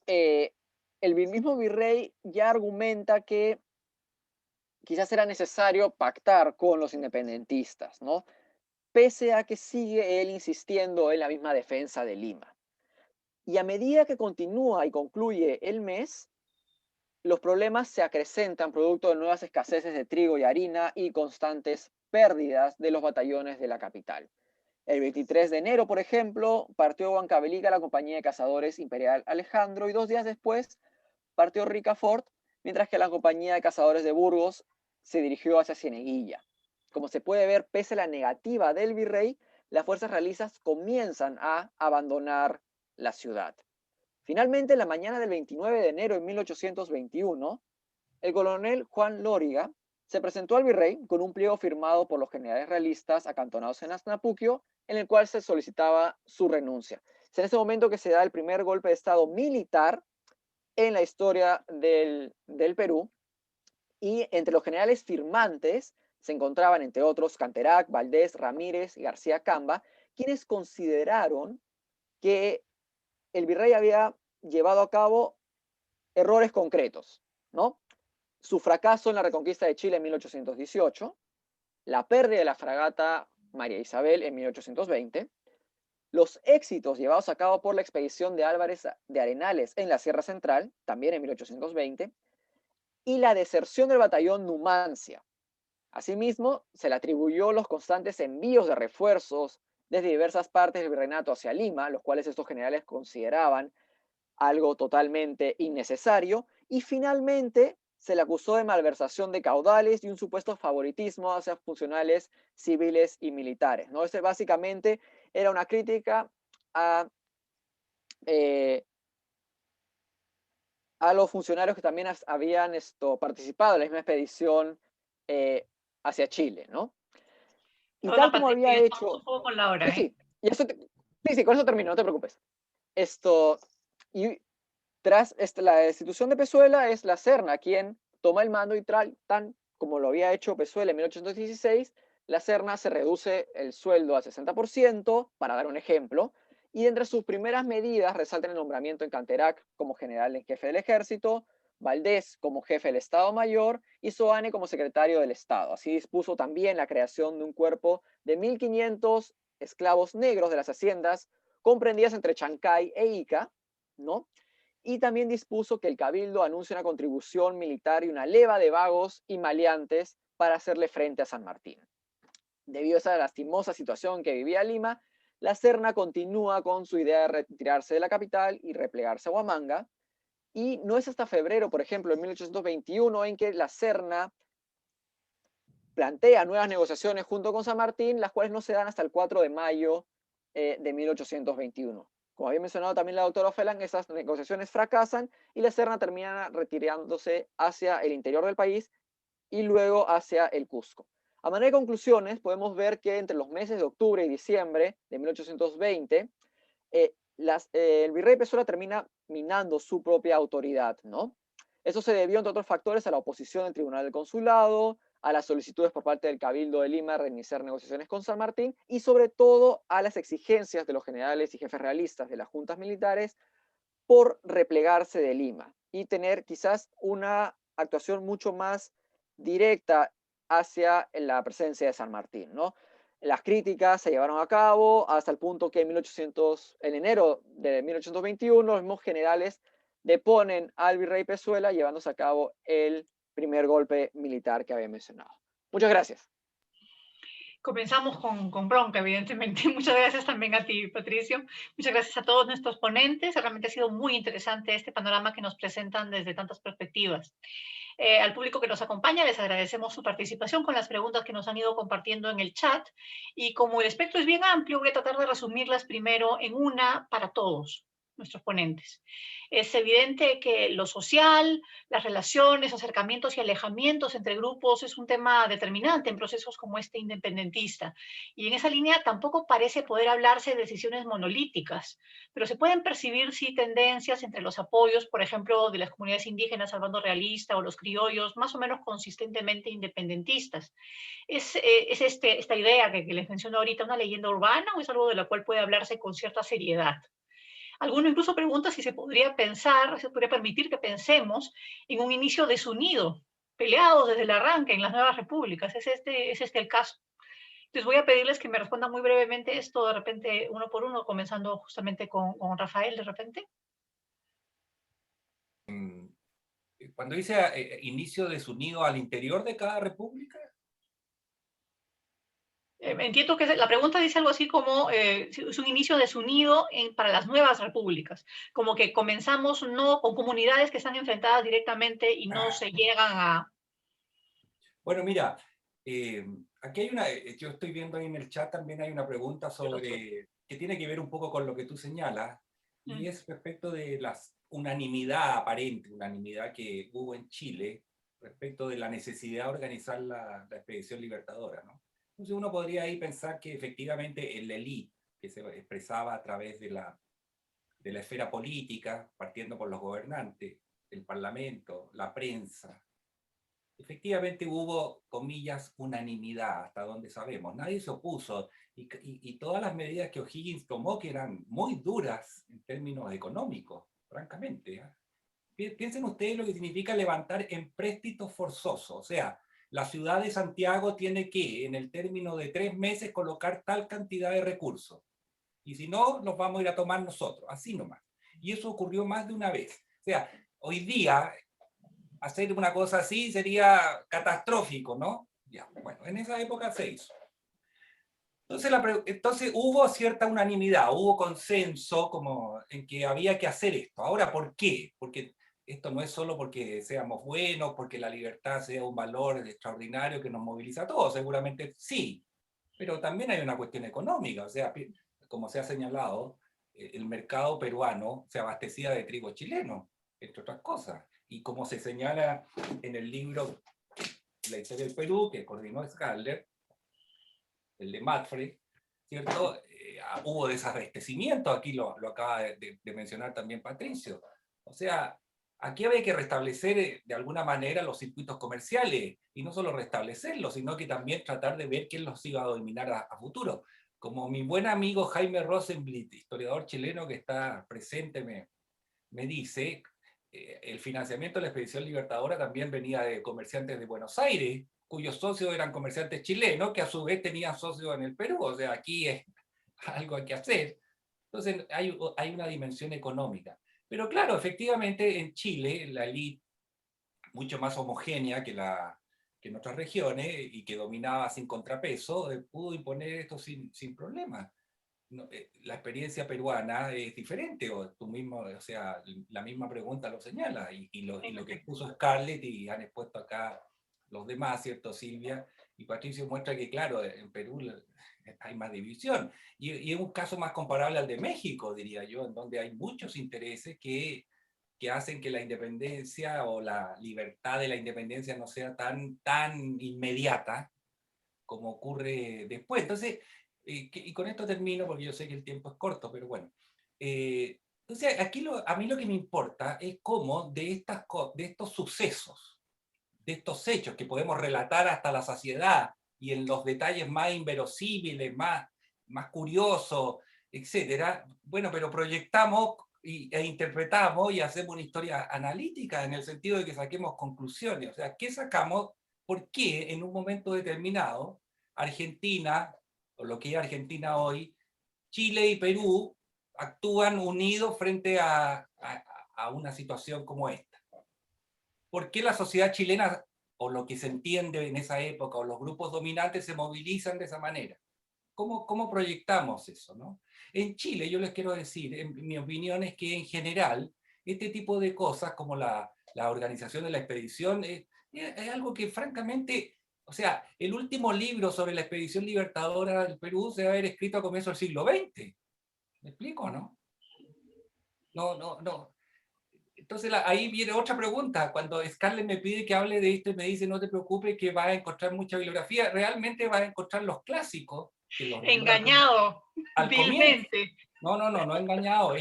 S5: el mismo virrey ya argumenta que quizás era necesario pactar con los independentistas, ¿no? Pese a que sigue él insistiendo en la misma defensa de Lima. Y a medida que continúa y concluye el mes, los problemas se acrecentan producto de nuevas escaseces de trigo y harina y constantes pérdidas de los batallones de la capital. El 23 de enero, por ejemplo, partió Huancavelica la compañía de cazadores Imperial Alejandro y 2 días después partió Ricafort, mientras que la compañía de cazadores de Burgos se dirigió hacia Cieneguilla. Como se puede ver, pese a la negativa del virrey, las fuerzas realistas comienzan a abandonar la ciudad. Finalmente, en la mañana del 29 de enero de 1821, el coronel Juan Lóriga se presentó al virrey con un pliego firmado por los generales realistas acantonados en Asnapuquio, en el cual se solicitaba su renuncia. Es en ese momento que se da el primer golpe de Estado militar en la historia del Perú, y entre los generales firmantes se encontraban, entre otros, Canterac, Valdés, Ramírez y García Camba, quienes consideraron que el virrey había llevado a cabo errores concretos, ¿no? Su fracaso en la reconquista de Chile en 1818, la pérdida de la fragata María Isabel en 1820, los éxitos llevados a cabo por la expedición de Álvarez de Arenales en la Sierra Central, también en 1820, y la deserción del batallón Numancia. Asimismo, se le atribuyó los constantes envíos de refuerzos desde diversas partes del virreinato hacia Lima, los cuales estos generales consideraban algo totalmente innecesario, y finalmente se le acusó de malversación de caudales y un supuesto favoritismo hacia funcionales civiles y militares, ¿no? Este básicamente era una crítica a los funcionarios que también habían participado en la misma expedición hacia Chile, ¿no? Y
S1: Perdona,
S5: tal como
S1: Patricio,
S5: había
S1: ya estamos
S5: hecho...
S1: un poco con la hora,
S5: Sí,
S1: ¿eh?
S5: sí, y eso sí, con eso termino, no te preocupes. Y tras la destitución de Pezuela, es la Serna quien toma el mando y tan como lo había hecho Pezuela en 1816, la Serna se reduce el sueldo al 60%, para dar un ejemplo, y entre sus primeras medidas resaltan el nombramiento en Canterac como general en jefe del ejército, Valdés como jefe del Estado Mayor y Soane como secretario del Estado. Así dispuso también la creación de un cuerpo de 1.500 esclavos negros de las haciendas comprendidas entre Chancay e Ica, ¿no? Y también dispuso que el cabildo anuncie una contribución militar y una leva de vagos y maleantes para hacerle frente a San Martín. Debido a esa lastimosa situación que vivía Lima, la Serna continúa con su idea de retirarse de la capital y replegarse a Huamanga, y no es hasta febrero, por ejemplo, en 1821, en que la Serna plantea nuevas negociaciones junto con San Martín, las cuales no se dan hasta el 4 de mayo de 1821. Como había mencionado también la doctora Ofelán, esas negociaciones fracasan y la Serna termina retirándose hacia el interior del país y luego hacia el Cusco. A manera de conclusiones, podemos ver que entre los meses de octubre y diciembre de 1820, el virrey Pezuela termina minando su propia autoridad, ¿no? Eso se debió, entre otros factores, a la oposición del Tribunal del Consulado, a las solicitudes por parte del Cabildo de Lima de reiniciar negociaciones con San Martín y sobre todo a las exigencias de los generales y jefes realistas de las juntas militares por replegarse de Lima y tener quizás una actuación mucho más directa hacia la presencia de San Martín, ¿no? Las críticas se llevaron a cabo hasta el punto que en enero de 1821 los mismos generales deponen al virrey Pezuela llevándose a cabo el primer golpe militar que había mencionado. Muchas gracias.
S1: Comenzamos con bronca, evidentemente. Muchas gracias también a ti, Patricio. Muchas gracias a todos nuestros ponentes. Realmente ha sido muy interesante este panorama que nos presentan desde tantas perspectivas. Al público que nos acompaña les agradecemos su participación con las preguntas que nos han ido compartiendo en el chat. Y como el espectro es bien amplio, voy a tratar de resumirlas primero en una para todos nuestros ponentes. Es evidente que lo social, las relaciones, acercamientos y alejamientos entre grupos es un tema determinante en procesos como este independentista. Y en esa línea tampoco parece poder hablarse de decisiones monolíticas, pero se pueden percibir sí tendencias entre los apoyos, por ejemplo, de las comunidades indígenas al bando realista o los criollos, más o menos consistentemente independentistas. ¿Es esta idea que les menciono ahorita una leyenda urbana o es algo de la cual puede hablarse con cierta seriedad? Alguno incluso pregunta si se podría pensar, se podría permitir que pensemos en un inicio desunido, peleados desde el arranque en las nuevas repúblicas. ¿Es este el caso? Entonces voy a pedirles que me respondan muy brevemente esto, de repente uno por uno, comenzando justamente con Rafael, de repente.
S2: Cuando dice inicio desunido al interior de cada república.
S1: Entiendo que la pregunta dice algo así como es un inicio desunido para las nuevas repúblicas, como que comenzamos no con comunidades que están enfrentadas directamente y no se llegan a...
S2: Bueno, mira, aquí hay una, yo estoy viendo ahí en el chat también hay una pregunta sobre, que tiene que ver un poco con lo que tú señalas, y es respecto de la unanimidad aparente, unanimidad que hubo en Chile respecto de la necesidad de organizar la expedición libertadora, ¿no? Entonces uno podría ahí pensar que efectivamente el élite que se expresaba a través de la esfera política, partiendo por los gobernantes, el parlamento, la prensa, efectivamente hubo, comillas, unanimidad, hasta donde sabemos. Nadie se opuso. Y todas las medidas que O'Higgins tomó, que eran muy duras en términos económicos, francamente. Piensen ustedes lo que significa levantar empréstitos forzosos. O sea, la ciudad de Santiago tiene que, en el término de 3 meses, colocar tal cantidad de recursos. Y si no, los vamos a ir a tomar nosotros, así nomás. Y eso ocurrió más de una vez. O sea, hoy día hacer una cosa así sería catastrófico, ¿no? Ya, bueno, en esa época se hizo. Entonces hubo cierta unanimidad, hubo consenso como en que había que hacer esto. Ahora, ¿por qué? Porque esto no es solo porque seamos buenos, porque la libertad sea un valor extraordinario que nos moviliza a todos, seguramente sí, pero también hay una cuestión económica, o sea, como se ha señalado, el mercado peruano se abastecía de trigo chileno, entre otras cosas, y como se señala en el libro La historia del Perú, que coordinó Scarlett, el de Matfre, ¿cierto? Hubo desabastecimiento, aquí lo acaba de mencionar también Patricio. O sea, aquí había que restablecer de alguna manera los circuitos comerciales, y no solo restablecerlos, sino que también tratar de ver quién los iba a dominar a futuro. Como mi buen amigo Jaime Rosenblit, historiador chileno que está presente, me dice, el financiamiento de la Expedición Libertadora también venía de comerciantes de Buenos Aires, cuyos socios eran comerciantes chilenos, que a su vez tenían socios en el Perú. O sea, aquí es algo que hacer. Entonces hay una dimensión económica. Pero claro, efectivamente en Chile la élite, mucho más homogénea que en otras regiones y que dominaba sin contrapeso, pudo imponer esto sin problema. No, la experiencia peruana es diferente, o tú mismo, o sea, la misma pregunta lo señala, y lo que expuso Scarlett y han expuesto acá los demás, ¿cierto? Silvia y Patricio, muestra que, claro, en Perú hay más división, y es un caso más comparable al de México, diría yo, en donde hay muchos intereses que hacen que la independencia o la libertad de la independencia no sea tan inmediata como ocurre después. Entonces, y con esto termino porque yo sé que el tiempo es corto, pero bueno. Entonces, aquí a mí lo que me importa es cómo de estos sucesos, de estos hechos que podemos relatar hasta la saciedad y en los detalles más inverosímiles, más curiosos, etcétera, bueno, pero proyectamos e interpretamos y hacemos una historia analítica en el sentido de que saquemos conclusiones. O sea, ¿qué sacamos? ¿Por qué en un momento determinado Argentina, o lo que es Argentina hoy, Chile y Perú actúan unidos frente a una situación como esta? ¿Por qué la sociedad chilena o lo que se entiende en esa época, o los grupos dominantes se movilizan de esa manera. ¿Cómo proyectamos eso, no? En Chile, yo les quiero decir, en mi opinión es que en general, este tipo de cosas, como la organización de la expedición, es algo que francamente, o sea, el último libro sobre la expedición libertadora del Perú se debe haber escrito a comienzos del siglo XX. ¿Me explico, no? No. Entonces ahí viene otra pregunta. Cuando Scarlett me pide que hable de esto y me dice no te preocupes que vas a encontrar mucha bibliografía, realmente vas a encontrar los clásicos que los nombran
S1: Engañado,
S2: al comienzo.
S1: vilmente.
S2: No engañado.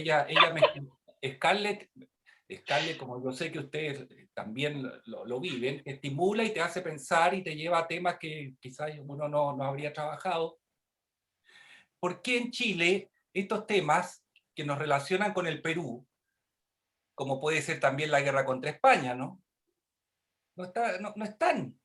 S2: Scarlett, como yo sé que ustedes también lo viven, te estimula y te hace pensar y te lleva a temas que quizás uno no habría trabajado. ¿Por qué en Chile estos temas que nos relacionan con el Perú, como puede ser también la guerra contra España, no están?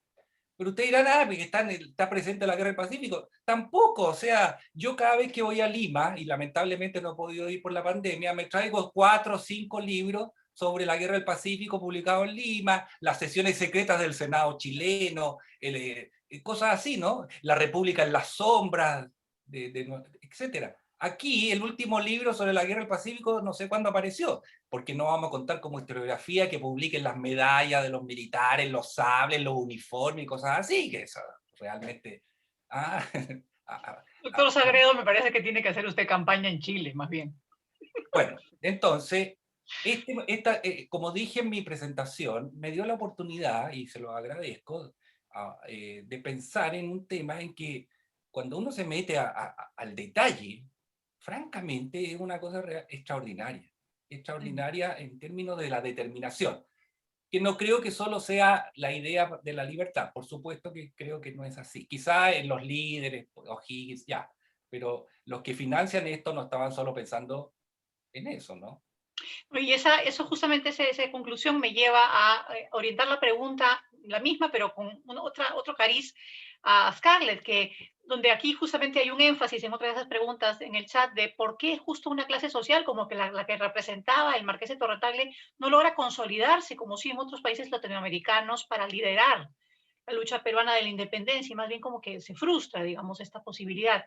S2: Pero ustedes dirán, porque está presente la guerra del Pacífico. Tampoco, o sea, yo cada vez que voy a Lima, y lamentablemente no he podido ir por la pandemia, me traigo 4 o 5 libros sobre la guerra del Pacífico publicados en Lima, las sesiones secretas del Senado chileno, cosas así, ¿no? La República en las sombras, etcétera. Aquí, el último libro sobre la guerra del Pacífico, no sé cuándo apareció, porque no vamos a contar como historiografía que publiquen las medallas de los militares, los sables, los uniformes y cosas así, que eso realmente...
S1: Doctor Sagredo, me parece que tiene que hacer usted campaña en Chile, más bien.
S2: Bueno, entonces, como dije en mi presentación, me dio la oportunidad, y se lo agradezco, de pensar en un tema en que cuando uno se mete al detalle, francamente es una cosa extraordinaria en términos de la determinación, que no creo que solo sea la idea de la libertad, por supuesto que creo que no es así, quizá en los líderes, O'Higgins, ya, pero los que financian esto no estaban solo pensando en eso, ¿no?
S1: Y eso justamente, esa conclusión me lleva a orientar la pregunta, la misma, pero con otro cariz a Scarlett, donde aquí justamente hay un énfasis en otras de esas preguntas en el chat de por qué justo una clase social como que la que representaba el Marqués de Torre no logra consolidarse, como sí en otros países latinoamericanos, para liderar la lucha peruana de la independencia, y más bien como que se frustra, digamos, esta posibilidad.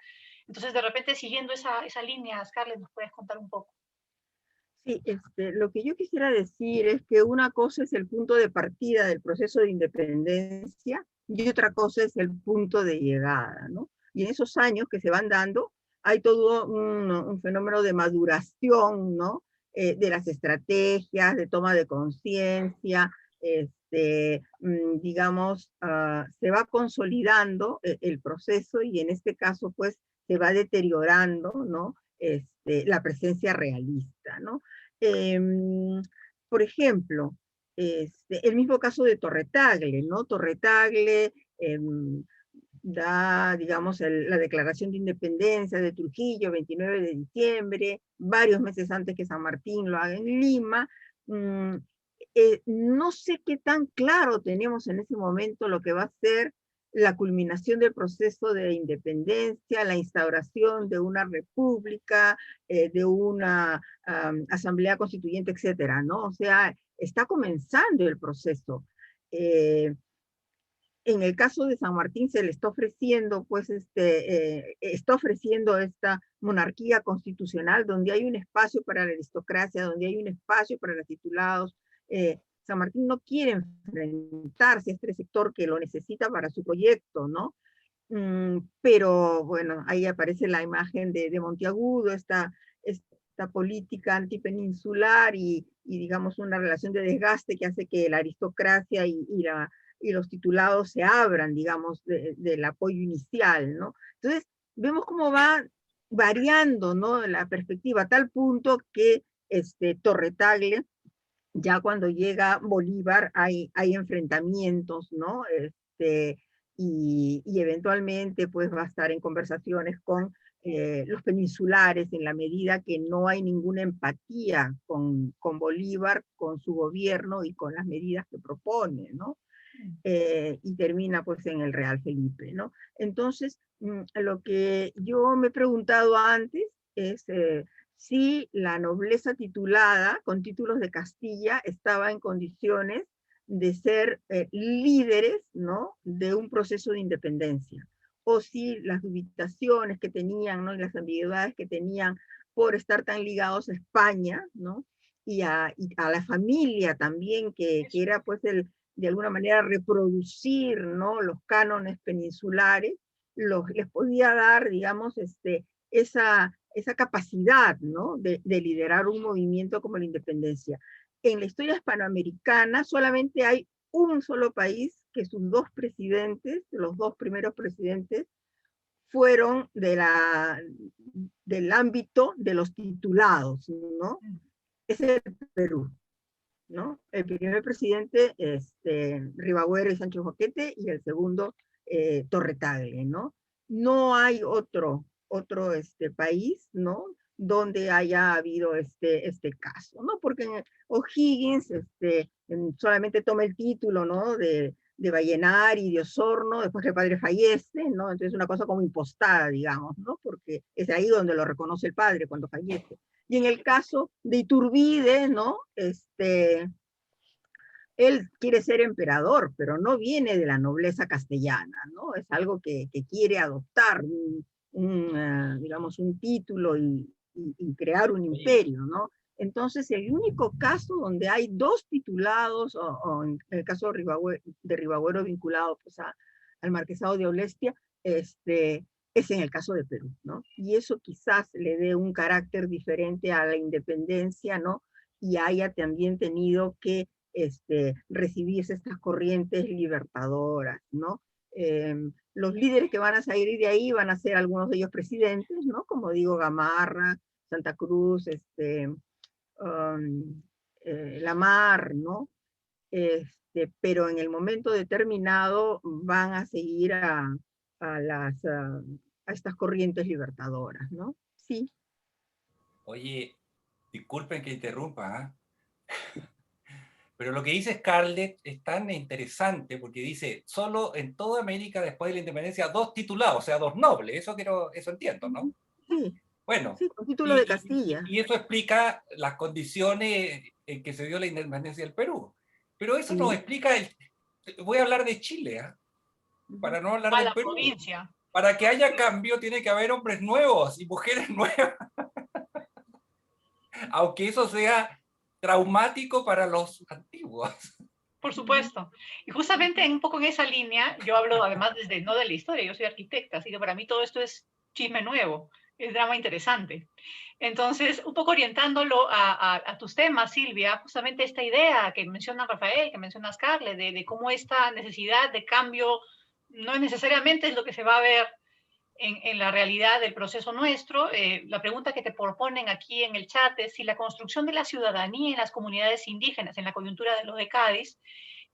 S1: Entonces, de repente, siguiendo esa línea, Scarlett, ¿nos puedes contar un poco?
S3: Sí, lo que yo quisiera decir es que una cosa es el punto de partida del proceso de independencia y otra cosa es el punto de llegada, ¿no? Y en esos años que se van dando, hay todo un fenómeno de maduración, ¿no? De las estrategias, de toma de conciencia, digamos, se va consolidando el proceso y en este caso, pues, se va deteriorando, ¿no? La presencia realista, ¿no? Por ejemplo, el mismo caso de Torre Tagle, ¿no? Torre Tagle da, digamos, la declaración de independencia de Trujillo, 29 de diciembre, varios meses antes que San Martín lo haga en Lima. No sé qué tan claro tenemos en ese momento lo que va a ser la culminación del proceso de independencia, la instauración de una república, de una asamblea constituyente, etcétera, ¿no? O sea, está comenzando el proceso. En el caso de San Martín se le está ofreciendo, pues, está ofreciendo esta monarquía constitucional donde hay un espacio para la aristocracia, donde hay un espacio para los titulados. San Martín no quiere enfrentarse a este sector que lo necesita para su proyecto, ¿no? Pero bueno, ahí aparece la imagen de Monteagudo, esta política antipeninsular y digamos una relación de desgaste que hace que la aristocracia y los titulados se abran, digamos, del apoyo inicial, ¿no? Entonces, vemos cómo va variando, ¿no? La perspectiva, a tal punto que Torre Tagle, ya cuando llega Bolívar hay enfrentamientos, ¿no? Y eventualmente pues va a estar en conversaciones con los peninsulares en la medida que no hay ninguna empatía con Bolívar, con su gobierno y con las medidas que propone, ¿no? Y termina pues en el Real Felipe, ¿no? Entonces, lo que yo me he preguntado antes es si la nobleza titulada con títulos de Castilla estaba en condiciones de ser líderes, ¿no?, de un proceso de independencia, o si las dubitaciones que tenían, ¿no?, y las ambigüedades que tenían por estar tan ligados a España, ¿no?, y a la familia también, que era pues de alguna manera reproducir, ¿no?, los cánones peninsulares, les podía dar, digamos, esa capacidad, ¿no?, de liderar un movimiento como la independencia. En la historia hispanoamericana solamente hay un solo país que sus dos presidentes, los dos primeros presidentes, fueron del ámbito de los titulados, ¿no? Es el Perú, ¿no? El primer presidente, Rivagüero y Sánchez Boquete, y el segundo, Torre Tagle, ¿no? No hay otro país, ¿no?, donde haya habido este caso, ¿no? Porque O'Higgins solamente toma el título, ¿no?, de Vallenar y de Osorno, después que el padre fallece, ¿no? Entonces una cosa como impostada, digamos, ¿no? Porque es ahí donde lo reconoce el padre cuando fallece. Y en el caso de Iturbide, ¿no?, él quiere ser emperador, pero no viene de la nobleza castellana, ¿no? Es algo que quiere adoptar, digamos, un título y crear un imperio, ¿no? Entonces, el único caso donde hay dos titulados, o en el caso de Rivagüero vinculado pues, al marquesado de Aulestia, es en el caso de Perú, ¿no? Y eso quizás le dé un carácter diferente a la independencia, ¿no? Y haya también tenido que recibirse estas corrientes libertadoras, ¿no? Los líderes que van a salir de ahí van a ser algunos de ellos presidentes, ¿no? Como digo, Gamarra, Santa Cruz, Lamar, ¿no? Pero en el momento determinado van a seguir a estas corrientes libertadoras, ¿no? Sí.
S2: Oye, disculpen que interrumpa, ¿eh? Pero lo que dice Scarlett es tan interesante porque dice, solo en toda América después de la independencia dos titulados, o sea, dos nobles, eso entiendo, ¿no?
S3: Sí,
S2: Bueno,
S3: sí, con título de Castilla.
S2: y eso explica las condiciones en que se dio la independencia del Perú. Pero eso
S3: Sí.
S2: nos explica, voy a hablar de Chile, ¿eh?, para no hablar
S1: A
S2: del
S1: la
S2: Perú.
S1: provincia.
S2: Para que haya cambio tiene que haber hombres nuevos y mujeres nuevas. Aunque eso sea traumático para los antiguos.
S1: Por supuesto. Y justamente un poco en esa línea, yo hablo además no de la historia, yo soy arquitecta, así que para mí todo esto es chisme nuevo, es drama interesante. Entonces, un poco orientándolo a tus temas, Silvia, justamente esta idea que menciona Rafael, que menciona Scarlett, de cómo esta necesidad de cambio no necesariamente es lo que se va a ver en la realidad del proceso nuestro. La pregunta que te proponen aquí en el chat es si la construcción de la ciudadanía en las comunidades indígenas, en la coyuntura de los de Cádiz,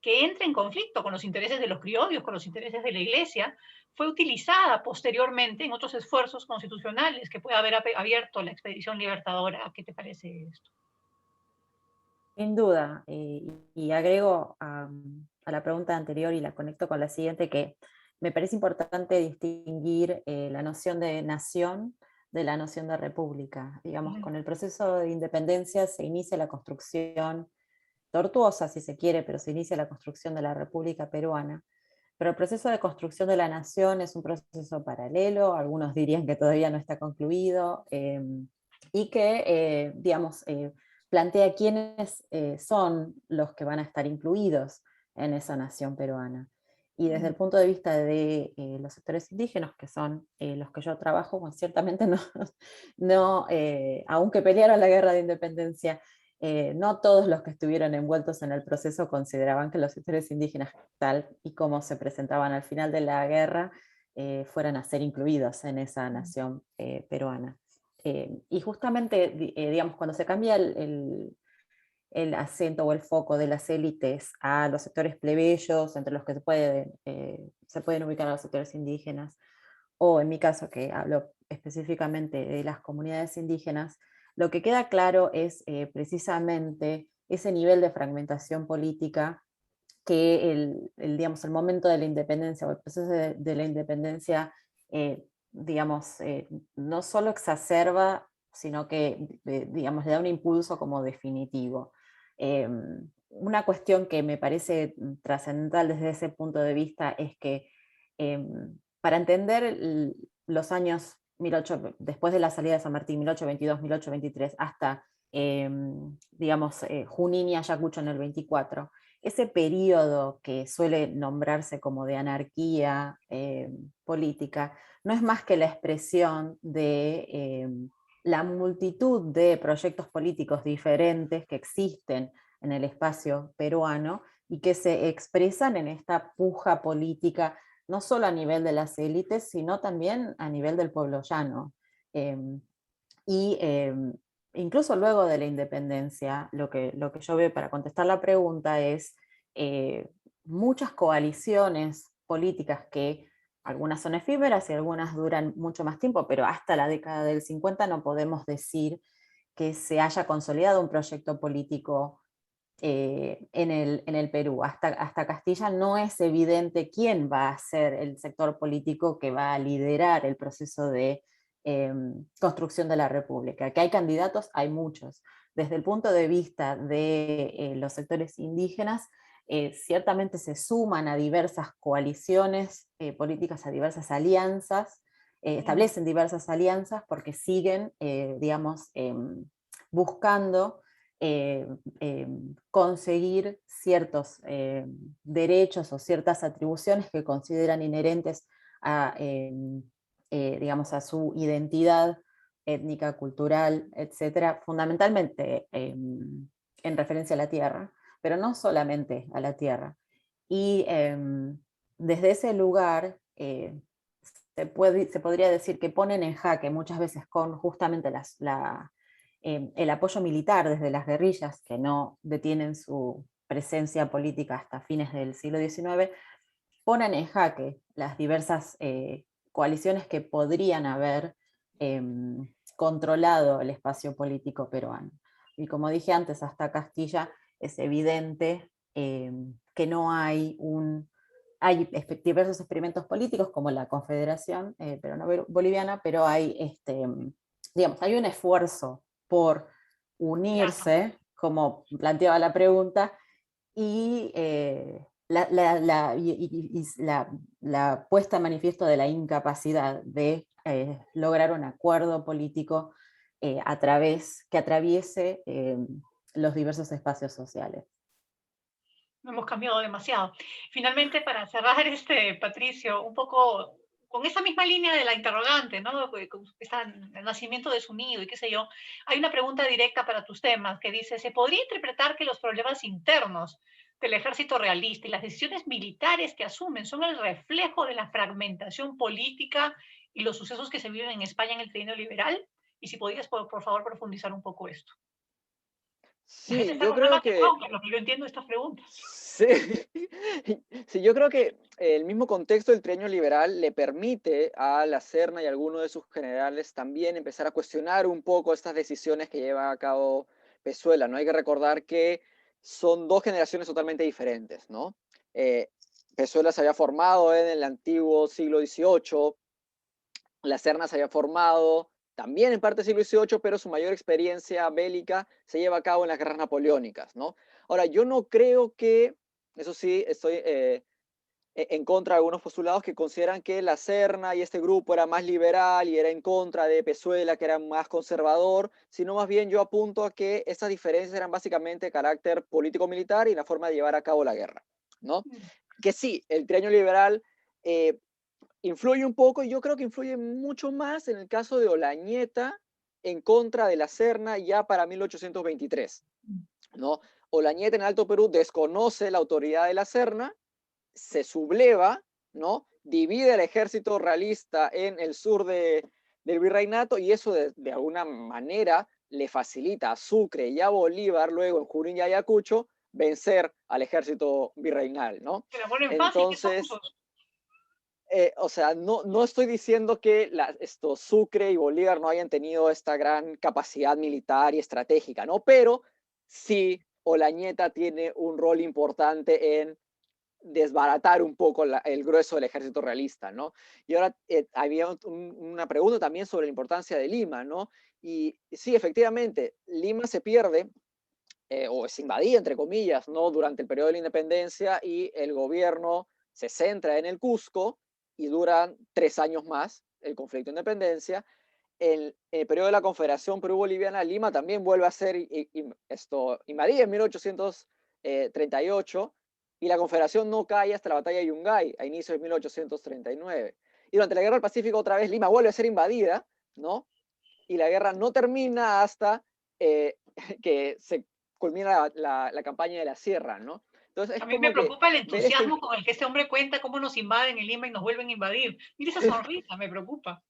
S1: que entra en conflicto con los intereses de los criollos, con los intereses de la Iglesia, fue utilizada posteriormente en otros esfuerzos constitucionales que puede haber abierto la expedición libertadora. ¿Qué te parece esto?
S4: Sin duda, y agrego a la pregunta anterior y la conecto con la siguiente, que me parece importante distinguir la noción de nación de la noción de república. Digamos, con el proceso de independencia se inicia la construcción tortuosa, si se quiere, pero se inicia la construcción de la República Peruana. Pero el proceso de construcción de la nación es un proceso paralelo, algunos dirían que todavía no está concluido, y que, digamos, plantea quiénes son los que van a estar incluidos en esa nación peruana. Y desde el punto de vista de los sectores indígenas, que son los que yo trabajo, bueno, ciertamente no aunque pelearon la guerra de independencia, no todos los que estuvieron envueltos en el proceso consideraban que los sectores indígenas, tal y como se presentaban al final de la guerra, fueran a ser incluidos en esa nación peruana. Y justamente, digamos, cuando se cambia el acento o el foco de las élites a los sectores plebeyos, entre los que se pueden ubicar a los sectores indígenas, o en mi caso, que hablo específicamente de las comunidades indígenas, lo que queda claro es precisamente ese nivel de fragmentación política que digamos, el momento de la independencia o el proceso de la independencia, digamos, no solo exacerba, sino que, digamos, le da un impulso como definitivo. una cuestión que me parece trascendental desde ese punto de vista es que para entender los años después de la salida de San Martín, 1822, 1823, hasta, digamos, Junín y Ayacucho en el 24, ese periodo que suele nombrarse como de anarquía política, no es más que la expresión de la multitud de proyectos políticos diferentes que existen en el espacio peruano y que se expresan en esta puja política, no solo a nivel de las élites, sino también a nivel del pueblo llano. Y incluso luego de la independencia, lo que yo veo para contestar la pregunta es muchas coaliciones políticas que algunas son efímeras y algunas duran mucho más tiempo, pero hasta la década del 50 no podemos decir que se haya consolidado un proyecto político en el Perú. Hasta Castilla no es evidente quién va a ser el sector político que va a liderar el proceso de construcción de la República. Que hay candidatos, hay muchos. Desde el punto de vista de los sectores indígenas, ciertamente se suman a diversas coaliciones políticas, a diversas alianzas, establecen diversas alianzas porque siguen, digamos, buscando conseguir ciertos derechos o ciertas atribuciones que consideran inherentes a, digamos, a su identidad étnica, cultural, etcétera, fundamentalmente en referencia a la tierra, pero no solamente a la tierra. Y desde ese lugar se podría decir que ponen en jaque muchas veces con justamente el apoyo militar desde las guerrillas, que no detienen su presencia política hasta fines del siglo XIX, ponen en jaque las diversas coaliciones que podrían haber controlado el espacio político peruano. Y como dije antes, hasta Castilla es evidente que no hay hay diversos experimentos políticos como la Confederación Peruano-Boliviana, pero hay, digamos, hay un esfuerzo por unirse, como planteaba la pregunta, y la puesta en manifiesto de la incapacidad de lograr un acuerdo político que atraviese los diversos espacios sociales.
S1: Hemos cambiado demasiado. Finalmente, para cerrar, Patricio, un poco con esa misma línea de la interrogante, ¿no? El nacimiento de su nido y qué sé yo, hay una pregunta directa para tus temas que dice, ¿se podría interpretar que los problemas internos del ejército realista y las decisiones militares que asumen son el reflejo de la fragmentación política y los sucesos que se viven en España en el trienio liberal? Y si podrías, por favor, profundizar un poco esto. La gente
S5: Sí,
S1: está
S5: yo
S1: con ganas
S5: creo
S1: de
S5: que
S1: bronca, lo que yo entiendo de estas preguntas.
S5: sí, sí, yo creo que el mismo contexto del trienio liberal le permite a la Serna y a algunos de sus generales también empezar a cuestionar un poco estas decisiones que lleva a cabo Pezuela, ¿no? Hay que recordar que son dos generaciones totalmente diferentes, ¿no? Pezuela se había formado en el antiguo siglo XVIII, la Serna se había formado también en parte del siglo XVIII, pero su mayor experiencia bélica se lleva a cabo en las guerras napoleónicas, ¿no? Ahora, yo no creo que, eso sí, estoy en contra de algunos postulados que consideran que la Serna y este grupo era más liberal y era en contra de Pezuela, que era más conservador, sino más bien yo apunto a que estas diferencias eran básicamente de carácter político-militar y la forma de llevar a cabo la guerra, ¿no? Que sí, el trienio liberal influye un poco, y yo creo que influye mucho más en el caso de Olañeta en contra de la Serna ya para 1823, ¿no? Olañeta en Alto Perú desconoce la autoridad de la Serna, se subleva, ¿no? Divide el ejército realista en el sur del virreinato y eso de alguna manera le facilita a Sucre y a Bolívar luego en Junín y Ayacucho vencer al ejército virreinal, ¿no?
S1: Te la ponen fácil, qué
S5: Entonces,
S1: tontos.
S5: o sea, no estoy diciendo que Sucre y Bolívar no hayan tenido esta gran capacidad militar y estratégica, ¿no? Pero sí, Olañeta tiene un rol importante en desbaratar un poco el grueso del ejército realista, ¿no? Y ahora había una pregunta también sobre la importancia de Lima, ¿no? Y sí, efectivamente, Lima se pierde o es invadida, entre comillas, ¿no? Durante el periodo de la independencia, y el gobierno se centra en el Cusco y duran 3 años más el conflicto de independencia. En el periodo de la Confederación Perú-Boliviana, Lima también vuelve a ser invadida en 1838, y la Confederación no cae hasta la batalla de Yungay, a inicios de 1839. Y durante la Guerra del Pacífico, otra vez, Lima vuelve a ser invadida, ¿no? Y la guerra no termina hasta que se culmina la campaña de la Sierra, ¿no? Entonces es
S1: A mí me
S5: como que
S1: preocupa el
S5: ver este,
S1: entusiasmo con el que este hombre cuenta cómo nos invaden en Lima y nos vuelven a invadir. Mira esa sonrisa, me preocupa.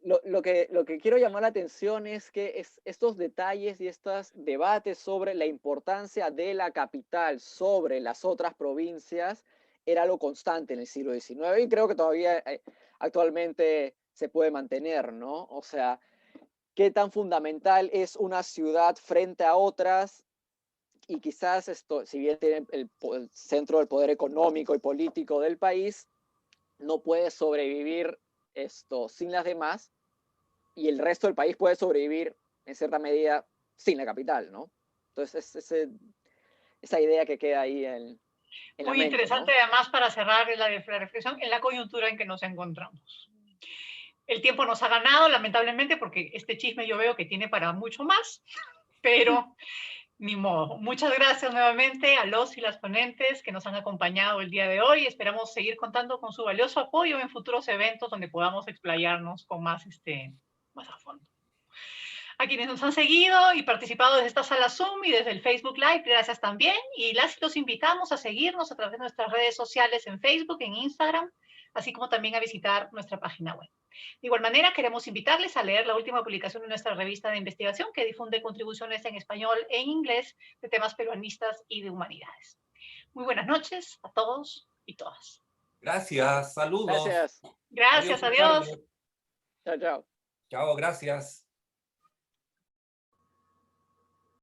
S5: lo que quiero llamar la atención es que estos detalles y estos debates sobre la importancia de la capital sobre las otras provincias era algo constante en el siglo XIX, y creo que todavía actualmente se puede mantener, ¿no? O sea, qué tan fundamental es una ciudad frente a otras, y quizás esto, si bien tiene el centro del poder económico y político del país, no puede sobrevivir esto sin las demás, y el resto del país puede sobrevivir en cierta medida sin la capital, ¿no? Entonces, esa idea que queda ahí en la
S1: Muy
S5: mente,
S1: interesante
S5: ¿no?
S1: además para cerrar la reflexión en la coyuntura en que nos encontramos. El tiempo nos ha ganado, lamentablemente, porque este chisme yo veo que tiene para mucho más, pero ni modo. Muchas gracias nuevamente a los y las ponentes que nos han acompañado el día de hoy. Esperamos seguir contando con su valioso apoyo en futuros eventos donde podamos explayarnos con más, más a fondo. A quienes nos han seguido y participado desde esta sala Zoom y desde el Facebook Live, gracias también. Y los invitamos a seguirnos a través de nuestras redes sociales en Facebook, en Instagram, así como también a visitar nuestra página web. De igual manera, queremos invitarles a leer la última publicación de nuestra revista de investigación, que difunde contribuciones en español e inglés de temas peruanistas y de humanidades. Muy buenas noches a todos y todas.
S2: Gracias, saludos.
S5: Gracias.
S2: Adiós,
S1: Gracias, adiós.
S2: Scarlett.
S5: Chao, chao.
S2: Chao, gracias.